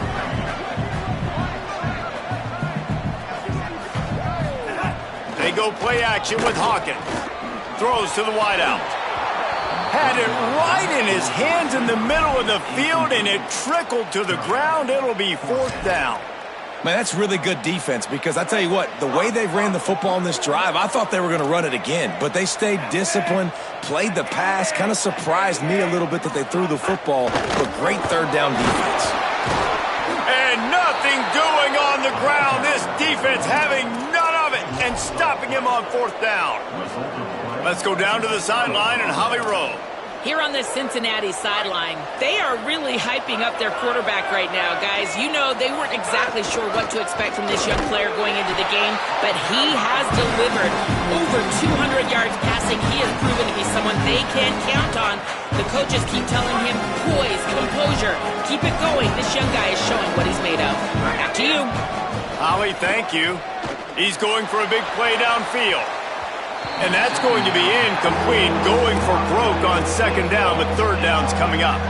They go play action with Hawkins. Throws to the wideout. Had it right in his hands in the middle of the field, and it trickled to the ground. It'll be 4th down. Man, that's really good defense because I tell you what, the way they ran the football in this drive, I thought they were going to run it again, but they stayed disciplined, played the pass, kind of surprised me a little bit that they threw the football, but great 3rd down defense. And nothing doing on the ground. This defense having none of it and stopping him on 4th down. Let's go down to the sideline and Holly Rowe. Here on the Cincinnati sideline, they are really hyping up their quarterback right now, guys. You know, they weren't exactly sure what to expect from this young player going into the game, but he has delivered over 200 yards passing. He has proven to be someone they can count on. The coaches keep telling him, poise, composure, keep it going. This young guy is showing what he's made of. Back to you. Holly, thank you. He's going for a big play downfield. And that's going to be incomplete, going for broke on second down, but third down's coming up.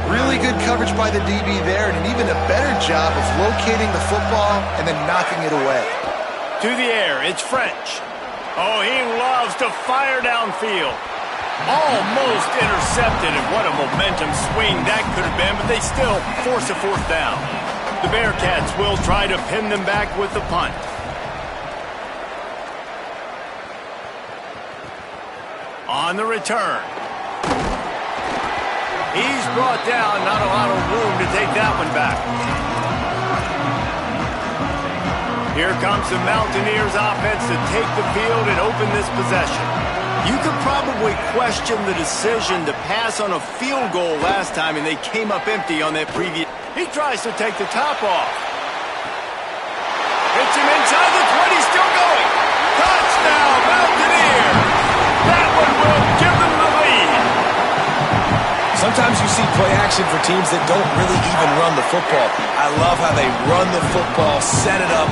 Really good coverage by the DB there, and an even a better job of locating the football and then knocking it away. To the air, it's French. Oh, he loves to fire downfield. Almost intercepted, and what a momentum swing that could have been, but they still force a fourth down. The Bearcats will try to pin them back with the punt. On the return. He's brought down, not a lot of room to take that one back. Here comes the Mountaineers offense to take the field and open this possession. You could probably question the decision to pass on a field goal last time, and they came up empty on that previous. He tries to take the top off. Hits him inside the 20, still going. Touchdown, Mountaineers! That one will give them the lead. Sometimes you see play action for teams that don't really even run the football. I love how they run the football, set it up,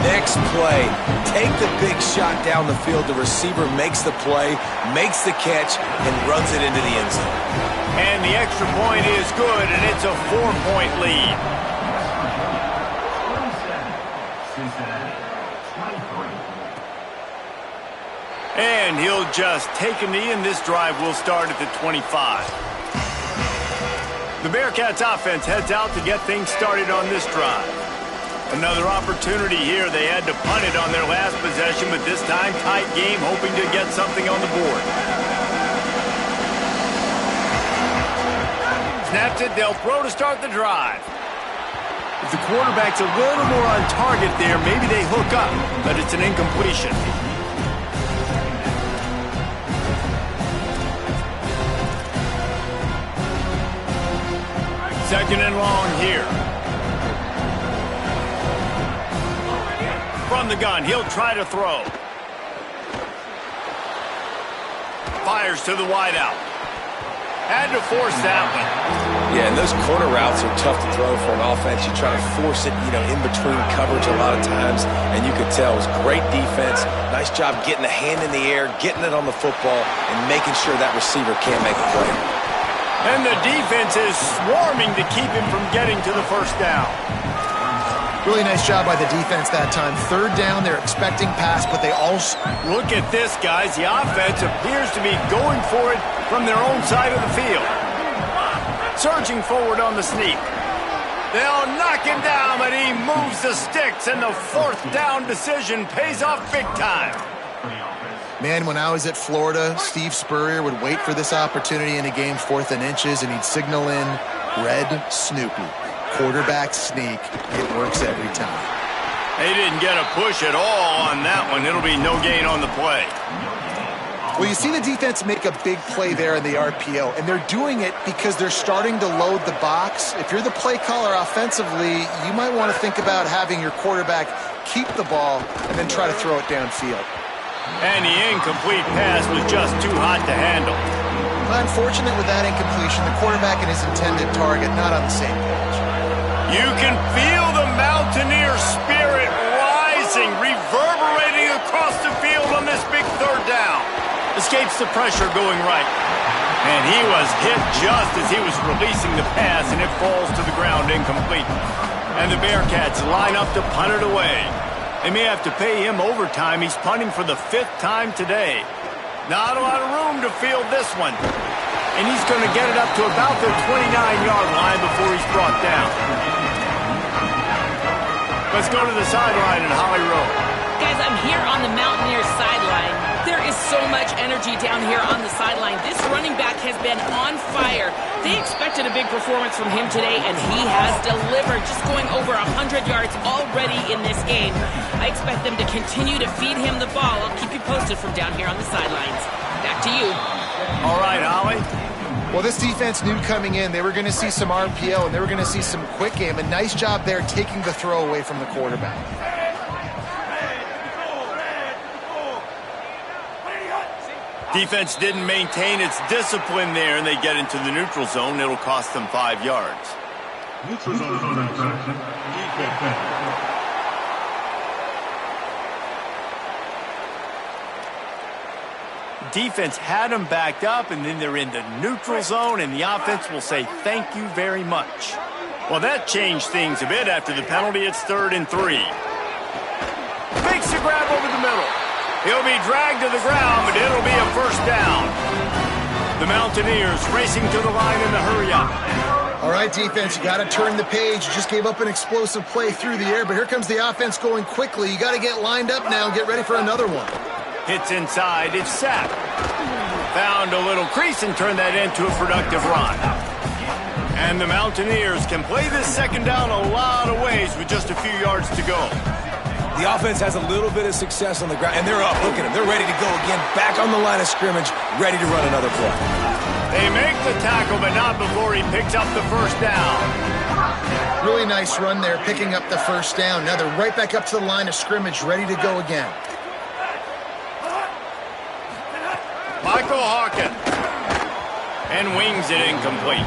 next play, take the big shot down the field. The receiver makes the play, makes the catch, and runs it into the end zone. And the extra point is good, and it's a 4-point lead. And he'll just take a knee, and this drive will start at the 25. The Bearcats offense heads out to get things started on this drive. Another opportunity here. They had to punt it on their last possession, but this time tight game, hoping to get something on the board. Snaps it, they'll throw to start the drive. If the quarterback's a little more on target there, maybe they hook up, but it's an incompletion. Second and long here. From the gun, he'll try to throw. Fires to the wideout. Had to force that one. Yeah, and those corner routes are tough to throw for an offense. You try to force it, in between coverage a lot of times, and you could tell it was great defense. Nice job getting a hand in the air, getting it on the football, and making sure that receiver can't make a play. And the defense is swarming to keep him from getting to the first down. Really nice job by the defense that time. Third down, they're expecting pass, but they also... Look at this, guys. The offense appears to be going for it from their own side of the field. Surging forward on the sneak. They'll knock him down, but he moves the sticks, and the fourth down decision pays off big time. Man, when I was at Florida, Steve Spurrier would wait for this opportunity in a game, 4th and inches, and he'd signal in Red Snoopy. Quarterback sneak. It works every time. They didn't get a push at all on that one. It'll be no gain on the play. Well, you see the defense make a big play there in the RPO, and they're doing it because they're starting to load the box. If you're the play caller offensively, you might want to think about having your quarterback keep the ball and then try to throw it downfield. And the incomplete pass was just too hot to handle. Unfortunate with that incompletion, the quarterback and his intended target not on the same page. You can feel the Mountaineer spirit rising, reverberating across the field on this big third down. Escapes the pressure going right. And he was hit just as he was releasing the pass, and it falls to the ground incomplete. And the Bearcats line up to punt it away. They may have to pay him overtime. He's punting for the 5th time today. Not a lot of room to field this one. And he's going to get it up to about the 29-yard line before he's brought down. Let's go to the sideline in Holly Rowe. Guys, I'm here on the Mountaineers sideline. There is so much energy down here on the sideline. This running back has been on fire. They expected a big performance from him today, and he has delivered, just going over 100 yards already in this game. I expect them to continue to feed him the ball. I'll keep you posted from down here on the sidelines. Back to you. All right, Holly. Well, this defense knew coming in they were going to see some RPO and they were going to see some quick game. A nice job there taking the throw away from the quarterback. Defense didn't maintain its discipline there, and they get into the neutral zone. It'll cost them 5 yards. defense had them backed up, and then they're in the neutral zone, and the offense will say thank you very much. Well, that changed things a bit after the penalty. It's 3rd and 3. Makes the grab over the middle. He'll be dragged to the ground, but it'll be a first down. The Mountaineers racing to the line in the hurry-up. All right, defense, you got to turn the page. You just gave up an explosive play through the air, but here comes the offense going quickly. You got to get lined up now and get ready for another one. Hits inside, it's sacked. Found a little crease and turned that into a productive run. And the Mountaineers can play this second down a lot of ways with just a few yards to go. The offense has a little bit of success on the ground, and they're up. Look at them. They're ready to go again, back on the line of scrimmage, ready to run another play. They make the tackle, but not before he picks up the first down. Really nice run there, picking up the first down. Now they're right back up to the line of scrimmage, ready to go again. Michael Hawkins. And wings it incomplete.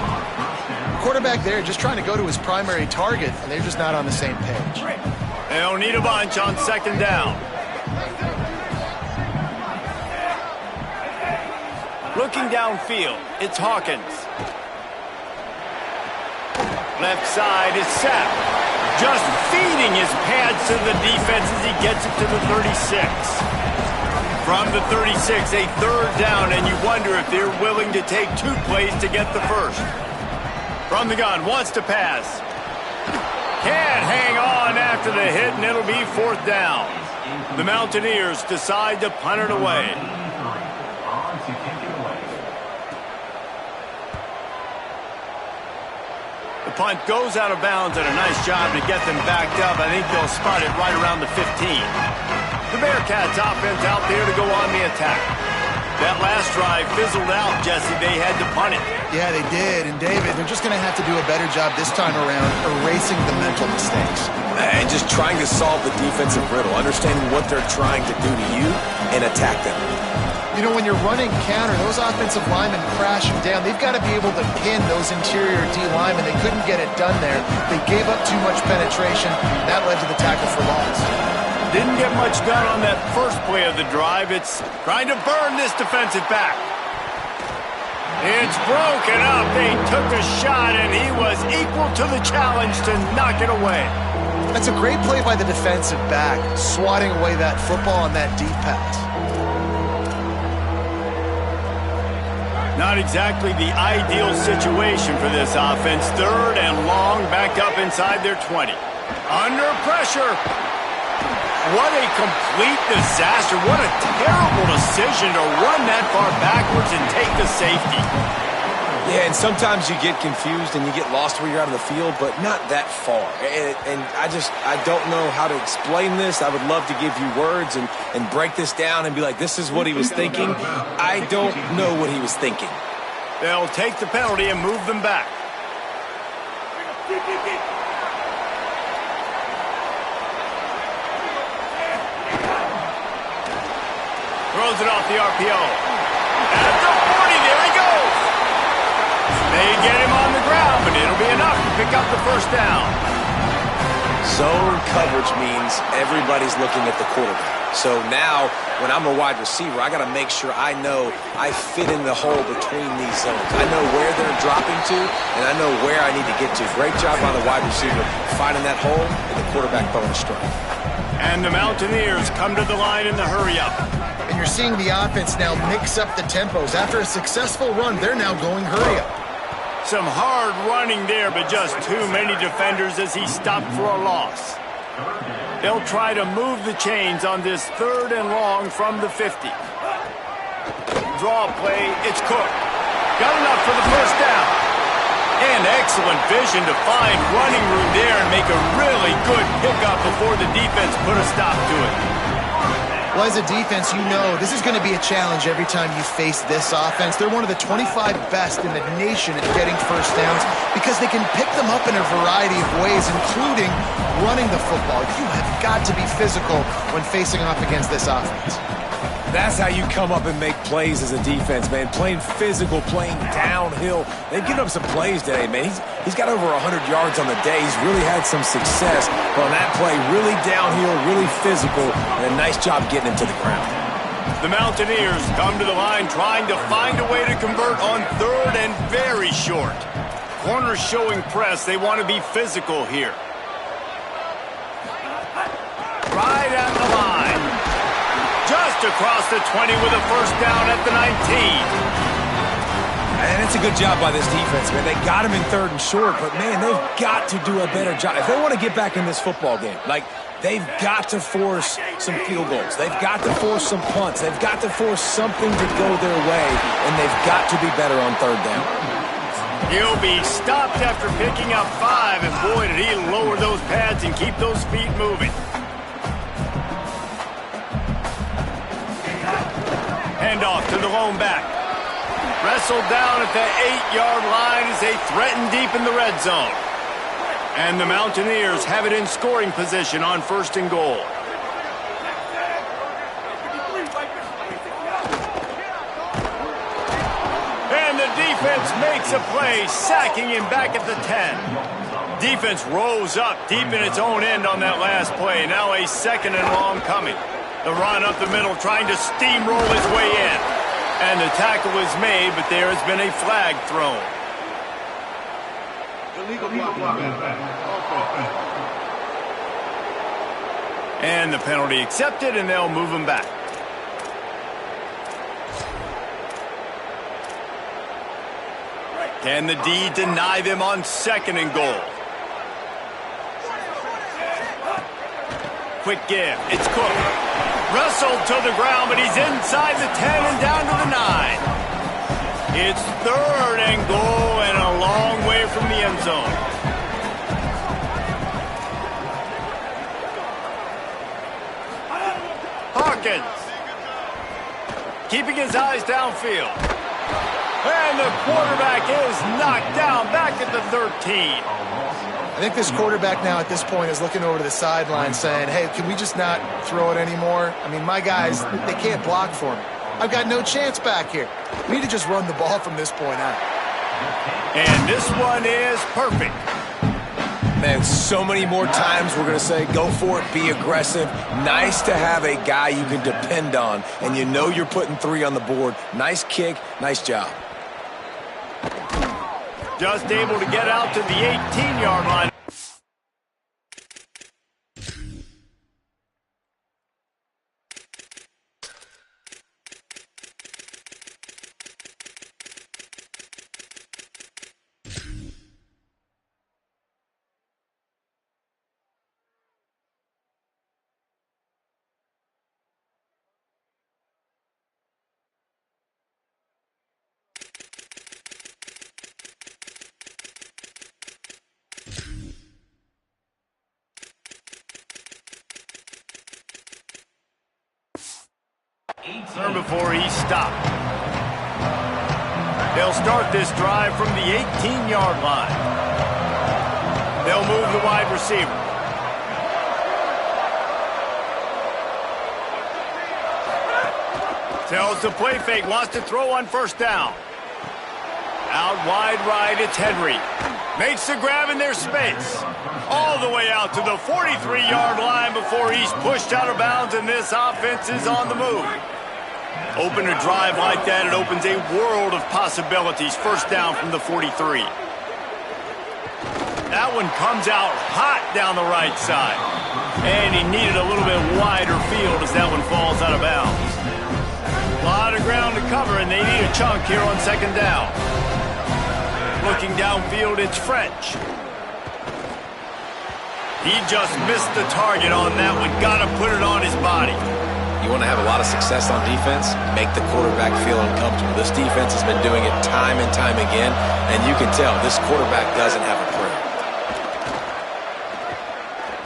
Quarterback there just trying to go to his primary target, and they're just not on the same page. They'll need a bunch on second down. Looking downfield, it's Hawkins. Left side is Sapp. Just feeding his pads to the defense as he gets it to the 36. From the 36, a 3rd down, and you wonder if they're willing to take 2 plays to get the first. From the gun, wants to pass. Can't hang on after the hit, and it'll be 4th down. The Mountaineers decide to punt it away. The punt goes out of bounds, and a nice job to get them backed up. I think they'll spot it right around the 15. The Bearcats offense out there to go on the attack. That last drive fizzled out, Jesse. They had to punt it. Yeah, they did. And, David, they're just going to have to do a better job this time around erasing the mental mistakes. And just trying to solve the defensive riddle, understanding what they're trying to do to you and attack them. You know, when you're running counter, those offensive linemen crashing down, they've got to be able to pin those interior D linemen. They couldn't get it done there. They gave up too much penetration. That led to the tackle for loss. Didn't get much done on that first play of the drive. It's trying to burn this defensive back. It's broken up. They took a shot, and he was equal to the challenge to knock it away. That's a great play by the defensive back, swatting away that football on that deep pass. Not exactly the ideal situation for this offense. 3rd and long, backed up inside their 20. Under pressure. What a complete disaster. What a terrible decision to run that far backwards and take the safety. Yeah, and sometimes you get confused and you get lost where you're out of the field, but not that far. And I don't know how to explain this. I would love to give you words and break this down and be like, this is what he was thinking. I don't know what he was thinking. They'll take the penalty and move them back. Throws it off the RPO. At the 40, there he goes. They get him on the ground, but it'll be enough to pick up the first down. Zone coverage means everybody's looking at the quarterback. So now, when I'm a wide receiver, I got to make sure I know I fit in the hole between these zones. I know where they're dropping to, and I know where I need to get to. Great job by the wide receiver finding that hole and the quarterback throwing a strike. And the Mountaineers come to the line in the hurry-up. And you're seeing the offense now mix up the tempos. After a successful run, they're now going hurry-up. Some hard running there, but just too many defenders as he stopped for a loss. They'll try to move the chains on this 3rd and long from the 50. Draw play, it's Cook. Got enough for the first down. And excellent vision to find running room there and make a really good pickup before the defense put a stop to it. Well, as a defense, you know this is going to be a challenge every time you face this offense. They're one of the 25 best in the nation at getting first downs because they can pick them up in a variety of ways, including running the football. You have got to be physical when facing off against this offense. That's how you come up and make plays as a defense, man. Playing physical, playing downhill. They've given up some plays today, man. He's got over 100 yards on the day. He's really had some success. But on that play, really downhill, really physical, and a nice job getting him to the ground. The Mountaineers come to the line trying to find a way to convert on third and very short. Corners showing press. They want to be physical here. Right at the line. Just across the 20 with a first down at the 19. And it's a good job by this defense, man. They got him in third and short, but, man, they've got to do a better job. If they want to get back in this football game, like, they've got to force some field goals. They've got to force some punts. They've got to force something to go their way, and they've got to be better on third down. He'll be stopped after picking up 5, and boy, did he lower those pads and keep those feet moving. Handoff to the lone back. Wrestled down at the 8-yard line as they threaten deep in the red zone. And the Mountaineers have it in scoring position on first and goal. And the defense makes a play, sacking him back at the 10. Defense rose up deep in its own end on that last play. Now a second and long coming. The run up the middle, trying to steamroll his way in. And the tackle is made, but there has been a flag thrown. And the penalty accepted, and they'll move him back. Can the D deny them on second and goal? Quick give. It's Cook. Wrestled to the ground, but he's inside the 10 and down to the 9. It's third and goal and a long way from the end zone. Hawkins. Keeping his eyes downfield. And the quarterback is knocked down back at the 13. I think this quarterback now at this point is looking over to the sideline saying, hey, can we just not throw it anymore? I mean, my guys, they can't block for me. I've got no chance back here. We need to just run the ball from this point on. And this one is perfect. Man, so many more times we're going to say, go for it, be aggressive. Nice to have a guy you can depend on, and you know you're putting 3 on the board. Nice kick, nice job. Just able to get out to the 18-yard line. Before he stopped. They'll start this drive from the 18-yard line. They'll move the wide receiver. Tells the play fake, wants to throw on first down. Out wide right, it's Henry. Makes the grab in their space. All the way out to the 43-yard line before he's pushed out of bounds, and this offense is on the move. Open a drive like that, it opens a world of possibilities. First down from the 43. That one comes out hot down the right side. And he needed a little bit wider field as that one falls out of bounds. A lot of ground to cover, and they need a chunk here on second down. Looking downfield, it's French. He just missed the target on that one. Got to put it on his body. You want to have a lot of success on defense, make the quarterback feel uncomfortable. This defense has been doing it time and time again, and you can tell this quarterback doesn't have a prayer.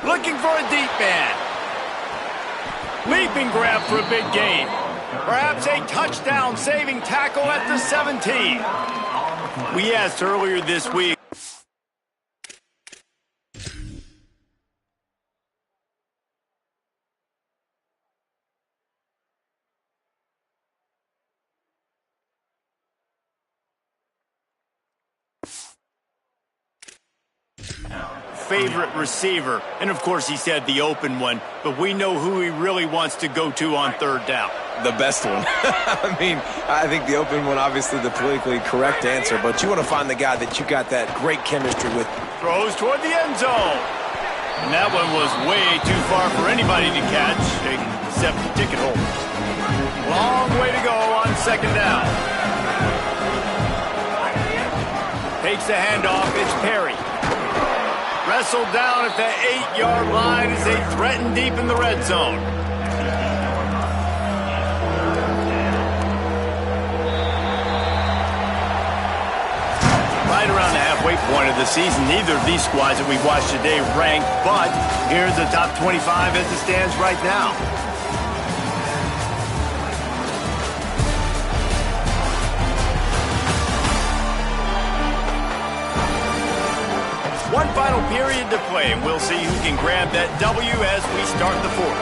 Looking for a deep man. Leaping grab for a big gain. Perhaps a touchdown-saving tackle at the 17. We asked earlier this week. favorite receiver. And, of course, he said the open one, but we know who he really wants to go to on third down. The best one. I mean, I think the open one, obviously the politically correct answer, but you want to find the guy that you got that great chemistry with. Throws toward the end zone. And that one was way too far for anybody to catch, except the ticket holder. Long way to go on second down. Takes the handoff. It's Perry. Wrestled down at the 8-yard line as they threaten deep in the red zone. Right around the halfway point of the season, neither of these squads that we've watched today ranked, but here's the top 25 as it stands right now. One final period to play, and we'll see who can grab that W as we start the fourth.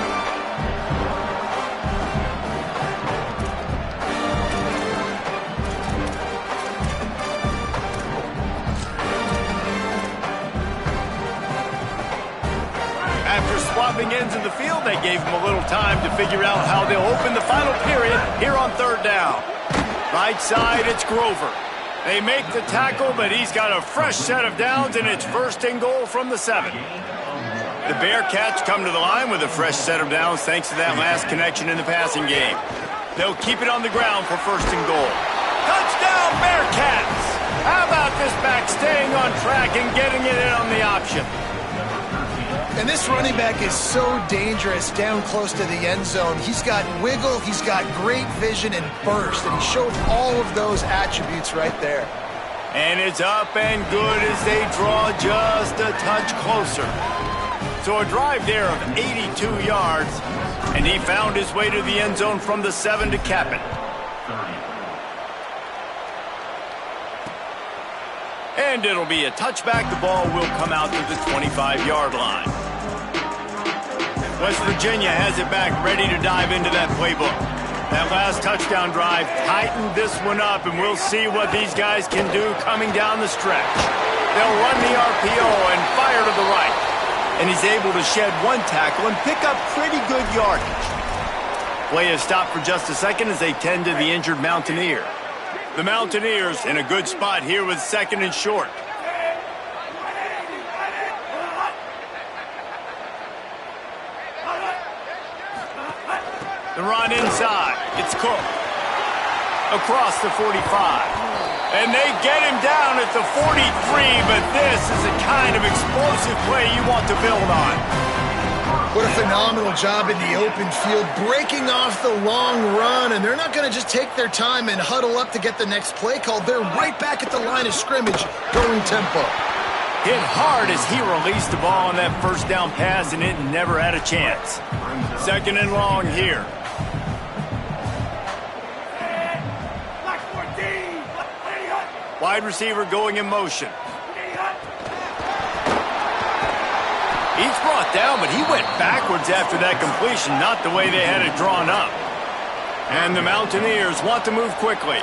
After swapping ends of the field, they gave him a little time to figure out how they'll open the final period here on third down. Right side, it's Grover. They make the tackle, but he's got a fresh set of downs, and it's first and goal from the 7. The Bearcats come to the line with a fresh set of downs thanks to that last connection in the passing game. They'll keep it on the ground for first and goal. Touchdown, Bearcats! How about this back staying on track and getting it in on the option? And this running back is so dangerous down close to the end zone. He's got wiggle, he's got great vision and burst, and he showed all of those attributes right there. And it's up and good as they draw just a touch closer. So a drive there of 82 yards, and he found his way to the end zone from the 7 to cap it. And it'll be a touchback. The ball will come out to the 25-yard line. West Virginia has it back, ready to dive into that playbook. That last touchdown drive tightened this one up, and we'll see what these guys can do coming down the stretch. They'll run the RPO and fire to the right. And he's able to shed one tackle and pick up pretty good yardage. Play is stopped for just a second as they tend to the injured Mountaineer. The Mountaineers in a good spot here with second and short. The run inside. It's Cook. Across the 45. And they get him down at the 43, but this is the kind of explosive play you want to build on. What a phenomenal job in the open field, breaking off the long run, and they're not going to just take their time and huddle up to get the next play called. They're right back at the line of scrimmage, going tempo. Hit hard as he released the ball on that first down pass, and it never had a chance. Second and long here. Wide receiver going in motion. He's brought down, but he went backwards after that completion, not the way they had it drawn up. And the Mountaineers want to move quickly.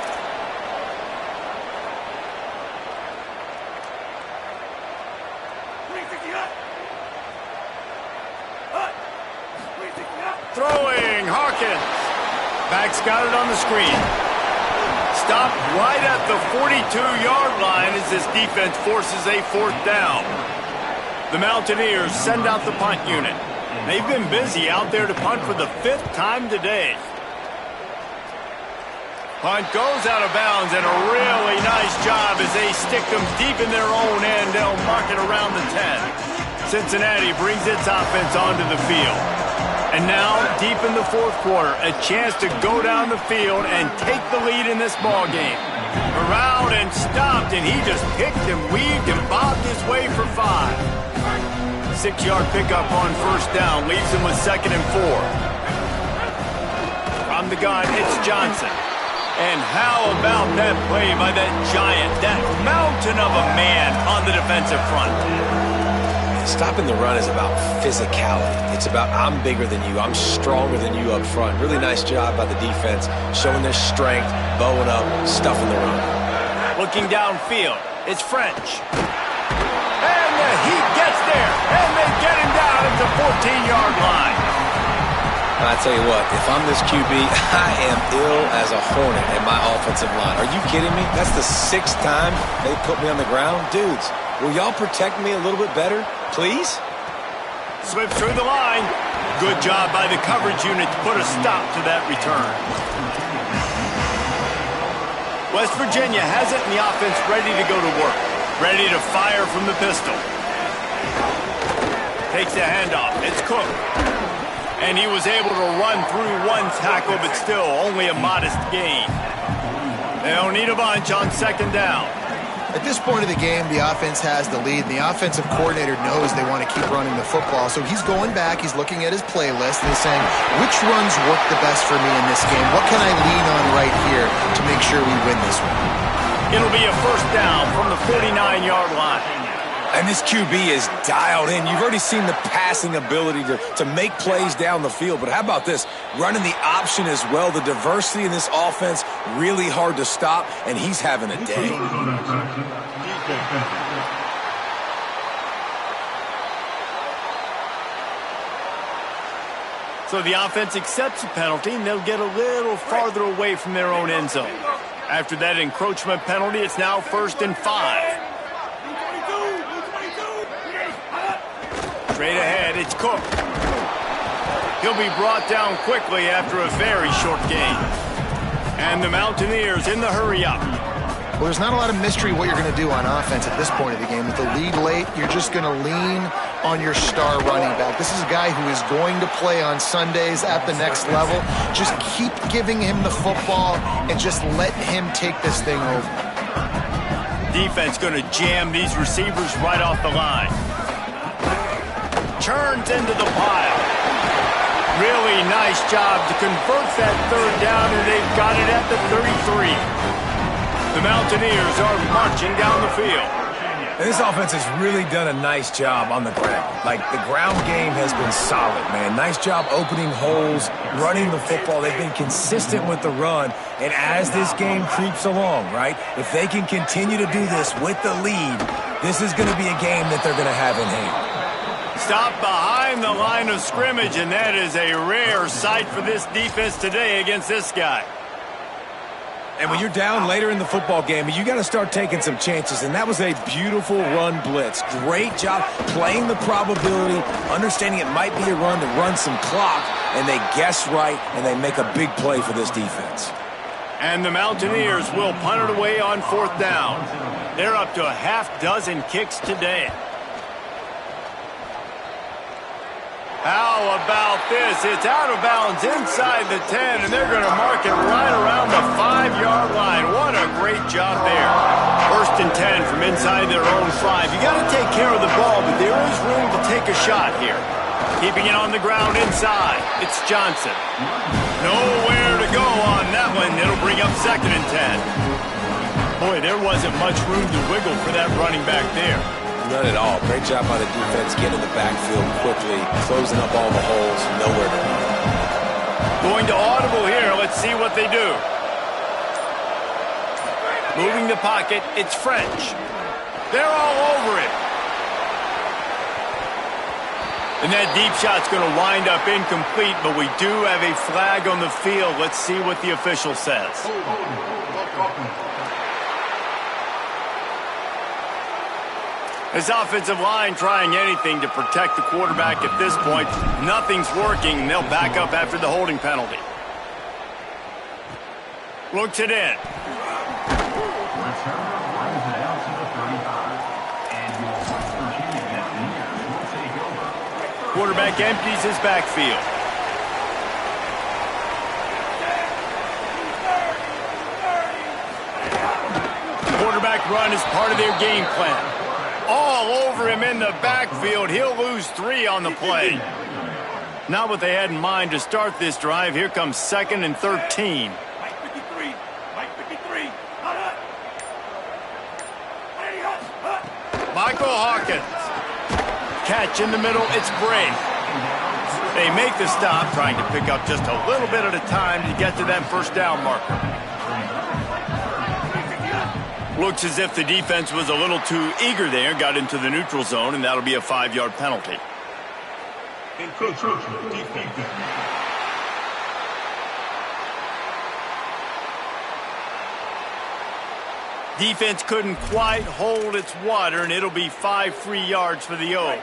Throwing, Hawkins. Back's got it on the screen. Stopped right at the 42-yard line as this defense forces a fourth down. The Mountaineers send out the punt unit. They've been busy out there to punt for the 5th time today. Punt goes out of bounds, and a really nice job as they stick them deep in their own end. They'll mark it around the 10. Cincinnati brings its offense onto the field. And now, deep in the fourth quarter, a chance to go down the field and take the lead in this ball game. Around and stopped, and he just picked and weaved and bobbed his way for 5. 6-yard pickup on first down leaves him with 2nd and 4. From the gun, it's Johnson. And how about that play by that giant, that mountain of a man on the defensive front? Stopping the run is about physicality. It's about I'm bigger than you. I'm stronger than you up front. Really nice job by the defense, showing their strength, bowing up, stuffing the run. Looking downfield, it's French. And he gets there there, and they get him down at the 14-yard line. I tell you what, if I'm this QB, I am ill as a hornet in my offensive line. Are you kidding me? That's the 6th time they put me on the ground. Dudes, will y'all protect me a little bit better, please? Slips through the line. Good job by the coverage unit to put a stop to that return. West Virginia has it, and the offense ready to go to work. Ready to fire from the pistol. Takes the handoff. It's Cook. And he was able to run through one tackle, but still only a modest gain. They don't need a bunch on 2nd down. At this point of the game, the offense has the lead, and the offensive coordinator knows they want to keep running the football. So he's going back, he's looking at his playlist, and he's saying, which runs work the best for me in this game? What can I lean on right here to make sure we win this one? It'll be a 1st down from the 49-yard line. And this QB is dialed in. You've already seen the passing ability to make plays down the field. But how about this? Running the option as well. The diversity in this offense, really hard to stop, and he's having a day. So the offense accepts the penalty, and they'll get a little farther away from their own end zone. After that encroachment penalty, it's now 1st and 5. Straight ahead, it's Cook. He'll be brought down quickly after a very short game. And the Mountaineers in the hurry-up. Well, there's not a lot of mystery what you're going to do on offense at this point of the game. With the lead late, you're just going to lean on your star running back. This is a guy who is going to play on Sundays at the next level. Just keep giving him the football and just let him take this thing over. Defense going to jam these receivers right off the line. Turns into the pile. Really nice job to convert that 3rd down, and they've got it at the 33. The Mountaineers are marching down the field. And this offense has really done a nice job on the ground. Like, the ground game has been solid, man. Nice job opening holes, running the football. They've been consistent with the run. And as this game creeps along, right, if they can continue to do this with the lead, this is going to be a game that they're going to have in hand. Stop behind the line of scrimmage, and that is a rare sight for this defense today against this guy. And when you're down later in the football game, you got to start taking some chances, and that was a beautiful run blitz. Great job playing the probability, understanding it might be a run to run some clock, and they guess right, and they make a big play for this defense. And the Mountaineers will punt it away on 4th down. They're up to a half-dozen kicks today. How about this? It's out of bounds inside the 10, and they're going to mark it right around the 5-yard line. What a great job there. 1st and 10 from inside their own 5. You got to take care of the ball, but there is room to take a shot here. Keeping it on the ground inside. It's Johnson. Nowhere to go on that one. It'll bring up 2nd and 10. Boy, there wasn't much room to wiggle for that running back there. None at all. Great job by the defense getting in the backfield quickly, closing up all the holes, nowhere to run. Going to audible here. Let's see what they do. Moving the pocket, it's French. They're all over it. And that deep shot's going to wind up incomplete, but we do have a flag on the field. Let's see what the official says. This offensive line trying anything to protect the quarterback at this point. Nothing's working. They'll back up after the holding penalty. Looks it in. Quarterback empties his backfield. Quarterback run is part of their game plan. All over him in the backfield. He'll lose 3 on the play. Not what they had in mind to start this drive. Here comes 2nd and 13. Michael Hawkins. Catch in the middle. It's Bray. They make the stop, trying to pick up just a little bit at a time to get to that 1st down marker. Looks as if the defense was a little too eager there, got into the neutral zone, and that'll be a 5-yard penalty. Defense couldn't quite hold its water, and it'll be 5 free yards for the O.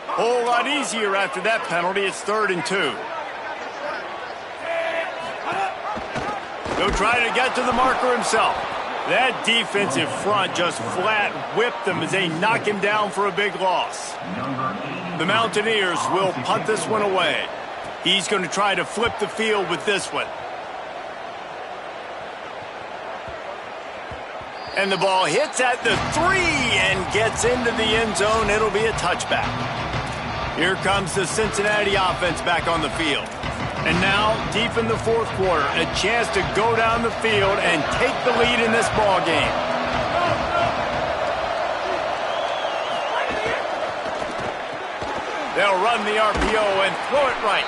Whole lot easier after that penalty. It's 3rd and 2. He'll try to get to the marker himself. That defensive front just flat whipped them as they knock him down for a big loss. The Mountaineers will punt this one away. He's going to try to flip the field with this one. And the ball hits at the 3 and gets into the end zone. It'll be a touchback. Here comes the Cincinnati offense back on the field. And now, deep in the 4th quarter, a chance to go down the field and take the lead in this ball game. They'll run the RPO and throw it right.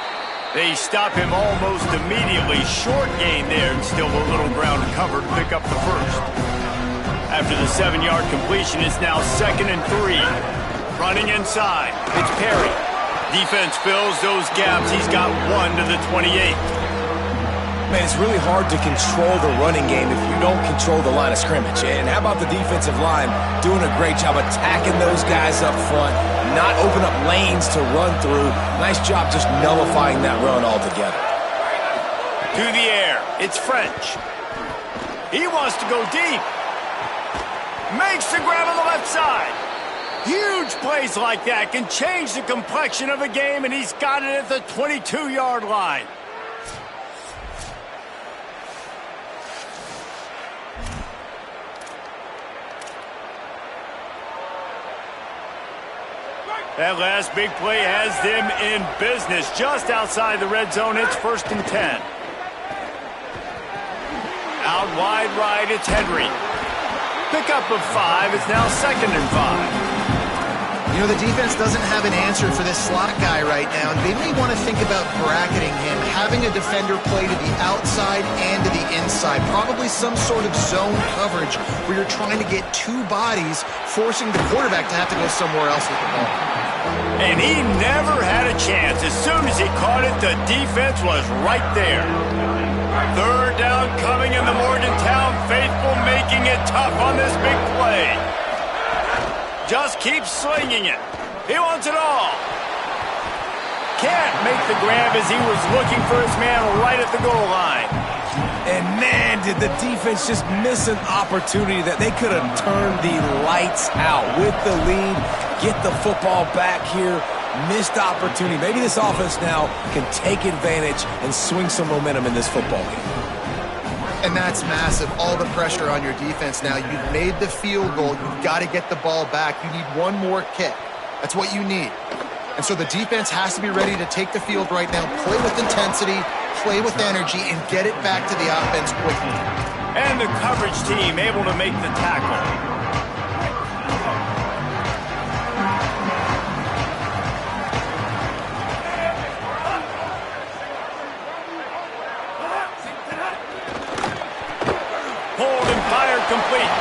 They stop him almost immediately. Short gain there, and still a little ground covered to pick up the first. After the 7-yard completion, it's now 2nd and 3. Running inside, it's Perry. Defense fills those gaps. He's got 1 to the 28. Man, it's really hard to control the running game if you don't control the line of scrimmage. And how about the defensive line doing a great job attacking those guys up front, not open up lanes to run through. Nice job just nullifying that run altogether. To the air, it's French. He wants to go deep. Makes the grab on the left side. Huge plays like that can change the complexion of a game, and he's got it at the 22-yard line. That last big play has them in business. Just outside the red zone, it's 1st and 10. Out wide right, it's Henry. Pickup of 5. It's now 2nd and 5. You know, the defense doesn't have an answer for this slot guy right now. They may want to think about bracketing him, having a defender play to the outside and to the inside. Probably some sort of zone coverage where you're trying to get 2 bodies, forcing the quarterback to have to go somewhere else with the ball. And he never had a chance. As soon as he caught it, the defense was right there. 3rd down coming in the Morgantown faithful, making it tough on this big play. Just keeps slinging it. He wants it all. Can't make the grab as he was looking for his man right at the goal line. And man, did the defense just miss an opportunity that they could have turned the lights out with the lead, get the football back here. Missed opportunity. Maybe this offense now can take advantage and swing some momentum in this football game. And that's massive. All the pressure on your defense now. You've made the field goal. You've got to get the ball back. You need one more kick. That's what you need. And so the defense has to be ready to take the field right now, play with intensity, play with energy, and get it back to the offense quickly. And the coverage team able to make the tackle. Complete.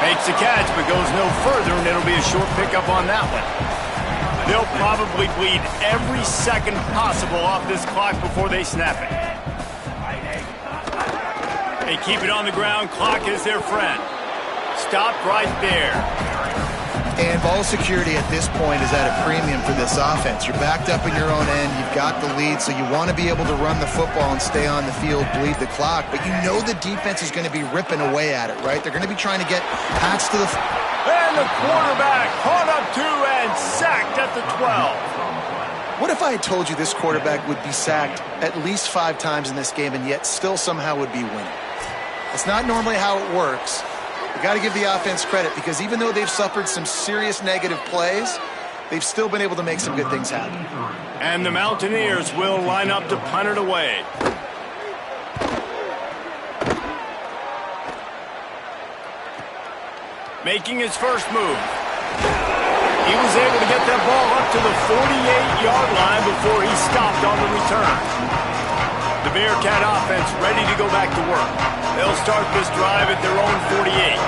Makes the catch, but goes no further, and it'll be a short pickup on that one. They'll probably bleed every second possible off this clock before they snap it. They keep it on the ground. Clock is their friend. Stopped right there. And ball security at this point is at a premium for this offense. You're backed up in your own end. You've got the lead, so you want to be able to run the football and stay on the field, bleed the clock. But you know the defense is going to be ripping away at it, right? They're going to be trying to get Pats to the... And the quarterback caught up to and sacked at the 12. What if I had told you this quarterback would be sacked at least 5 times in this game and yet still somehow would be winning? That's not normally how it works. You got to give the offense credit because even though they've suffered some serious negative plays, they've still been able to make some good things happen. And the Mountaineers will line up to punt it away. Making his first move. He was able to get that ball up to the 48-yard line before he stopped on the return. The Bearcat offense ready to go back to work. They'll start this drive at their own 48.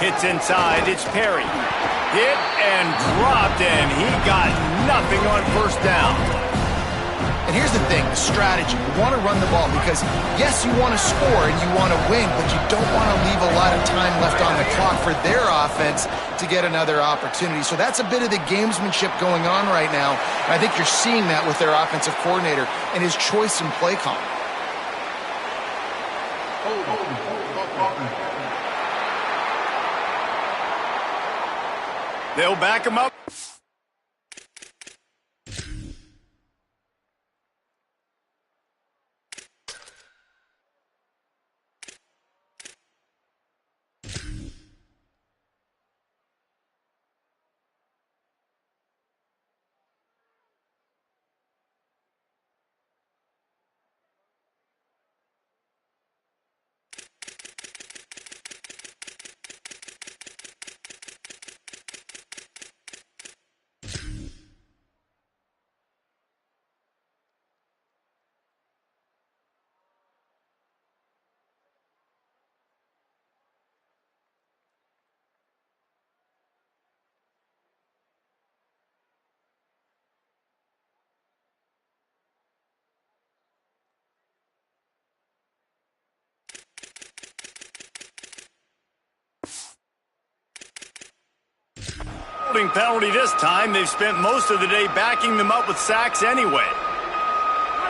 Hits inside, it's Perry. Hit and dropped, and he got nothing on first down. And here's the thing, the strategy. You want to run the ball because, yes, you want to score and you want to win, but you don't want to leave a lot of time left on the clock for their offense to get another opportunity. So that's a bit of the gamesmanship going on right now. And I think you're seeing that with their offensive coordinator and his choice in play call. They'll back him up. Penalty this time. They've spent most of the day backing them up with sacks anyway.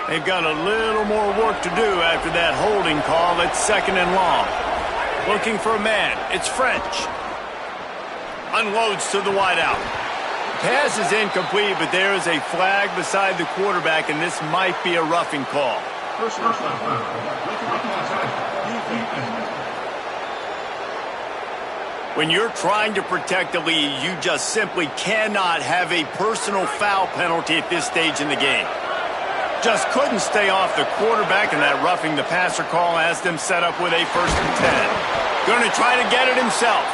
They've got a little more work to do after that holding call at 2nd and long. Looking for a man. It's French. Unloads to the wideout. Pass is incomplete, but there is a flag beside the quarterback, and this might be a roughing call. When you're trying to protect the lead, you just simply cannot have a personal foul penalty at this stage in the game. Just couldn't stay off the quarterback, and that roughing the passer call has them set up with a 1st and 10. Going to try to get it himself.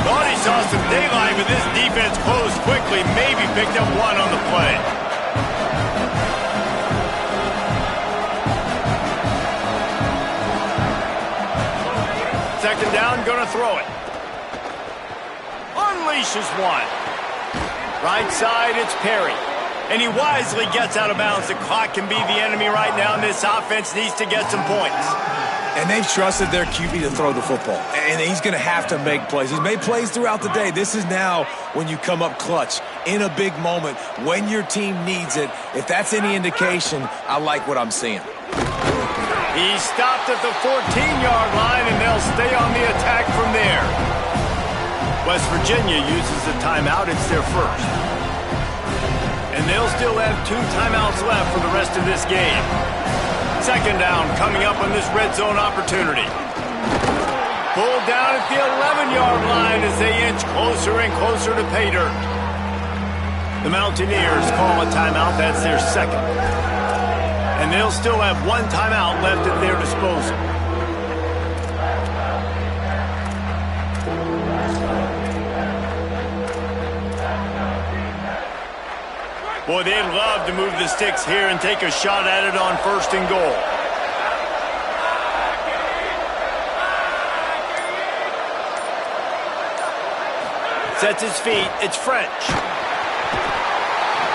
Thought he saw some daylight, but this defense closed quickly, maybe picked up one on the play. Second down, going to throw it. Unleashes one. Right side, it's Perry. And he wisely gets out of bounds. The clock can be the enemy right now, and this offense needs to get some points. And they've trusted their QB to throw the football. And he's going to have to make plays. He's made plays throughout the day. This is now when you come up clutch in a big moment when your team needs it. If that's any indication, I like what I'm seeing. He stopped at the 14-yard line, and they'll stay on the attack from there. West Virginia uses a timeout. It's their first. And they'll still have 2 timeouts left for the rest of this game. Second down coming up on this red zone opportunity. Pulled down at the 11-yard line as they inch closer and closer to pay dirt. The Mountaineers call a timeout. That's their second. And they'll still have 1 timeout left at their disposal. Boy, they'd love to move the sticks here and take a shot at it on 1st and goal. Sets his feet. It's French.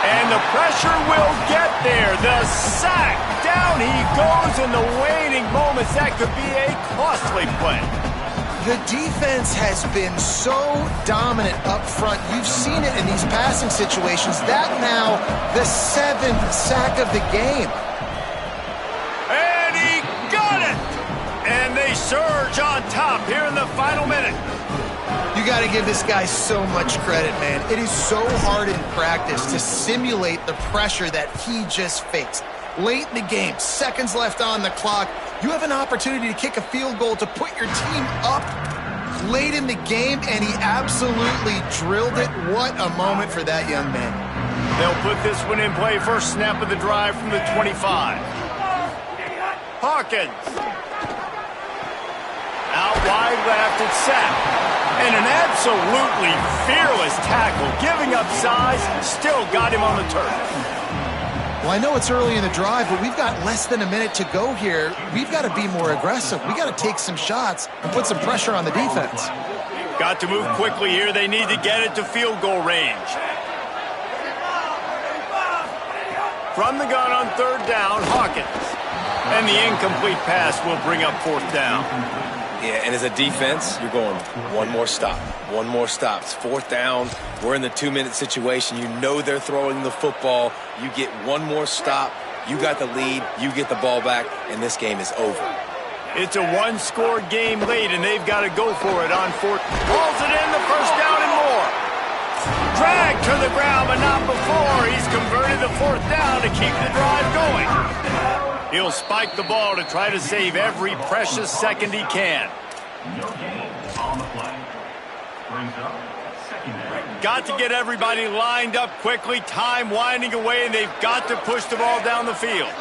And the pressure will get there. The sack. Down he goes in the waning moments. That could be a costly play. The defense has been so dominant up front. You've seen it in these passing situations. That now the 7th sack of the game. And he got it! And they surge on top here in the final minute. You got to give this guy so much credit, man. It is so hard in practice to simulate the pressure that he just faced. Late in the game, seconds left on the clock, you have an opportunity to kick a field goal to put your team up late in the game, and he absolutely drilled it. What a moment for that young man. They'll put this one in play. First snap of the drive from the 25. Hawkins. Out wide left, it's sacked. And an absolutely fearless tackle, giving up size, still got him on the turf. Well, I know it's early in the drive, but we've got less than a minute to go here. We've got to be more aggressive. We've got to take some shots and put some pressure on the defense. Got to move quickly here. They need to get it to field goal range. From the gun on third down, Hawkins. And the incomplete pass will bring up fourth down. Yeah, and as a defense, you're going one more stop. One more stop. It's fourth down. We're in the 2-minute situation. You know they're throwing the football. You get one more stop. You got the lead. You get the ball back, and this game is over. It's a one-score game late, and they've got to go for it on fourth. Hauls it in, the first down and more. Dragged to the ground, but not before. He's converted the fourth down to keep the drive going. He'll spike the ball to try to save every precious second he can. Got to get everybody lined up quickly. Time winding away, and they've got to push the ball down the field.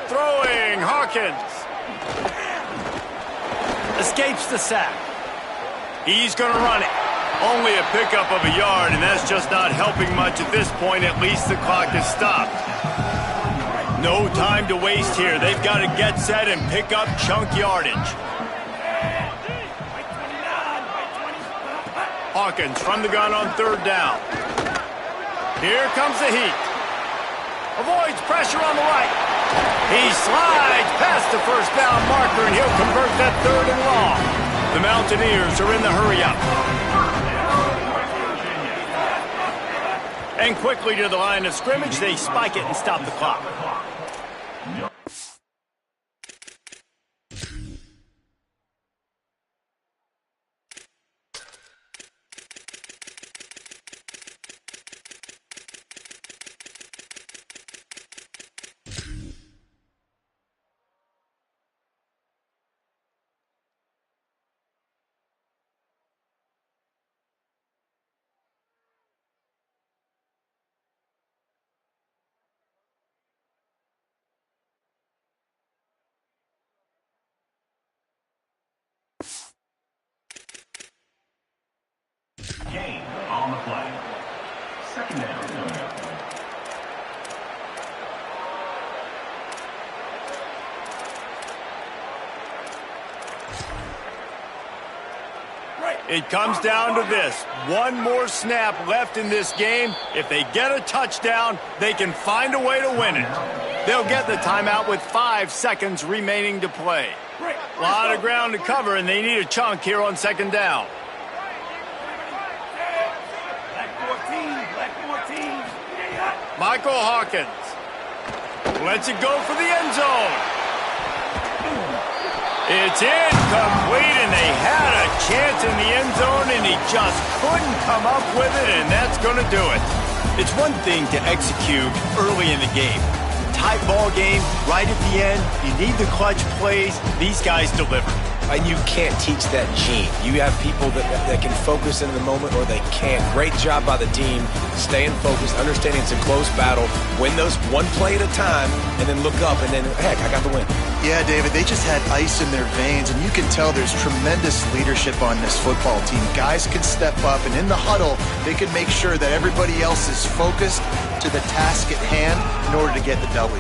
Throwing, Hawkins. Escapes the sack. He's going to run it. Only a pickup of a yard, and that's just not helping much at this point. At least the clock is stopped. No time to waste here. They've got to get set and pick up chunk yardage. Hawkins from the gun on third down. Here comes the heat. Avoids pressure on the right. He slides past the first down marker, and he'll convert that third and long. The Mountaineers are in the hurry-up. And quickly to the line of scrimmage, they spike it and stop the clock. Game on the play. Second down. It comes down to this. One more snap left in this game. If they get a touchdown, they can find a way to win it. They'll get the timeout with 5 seconds remaining to play. A lot of ground to cover, and they need a chunk here on second down. Michael Hawkins lets it go for the end zone. It's incomplete, and they had a chance in the end zone, and he just couldn't come up with it, and that's going to do it. It's one thing to execute early in the game. Tight ball game, right at the end, you need the clutch plays. These guys deliver. And you can't teach that gene. You have people that can focus in the moment, or they can't. Great job by the team, staying focused, understanding it's a close battle, win those one play at a time, and then look up, and then, heck, I got the win. Yeah, David, they just had ice in their veins, and you can tell there's tremendous leadership on this football team. Guys can step up, and in the huddle, they can make sure that everybody else is focused to the task at hand in order to get the W.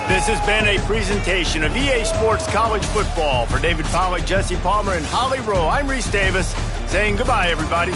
This has been a presentation of EA Sports College Football. For David Pollack, Jesse Palmer, and Holly Rowe, I'm Reese Davis, saying goodbye, everybody.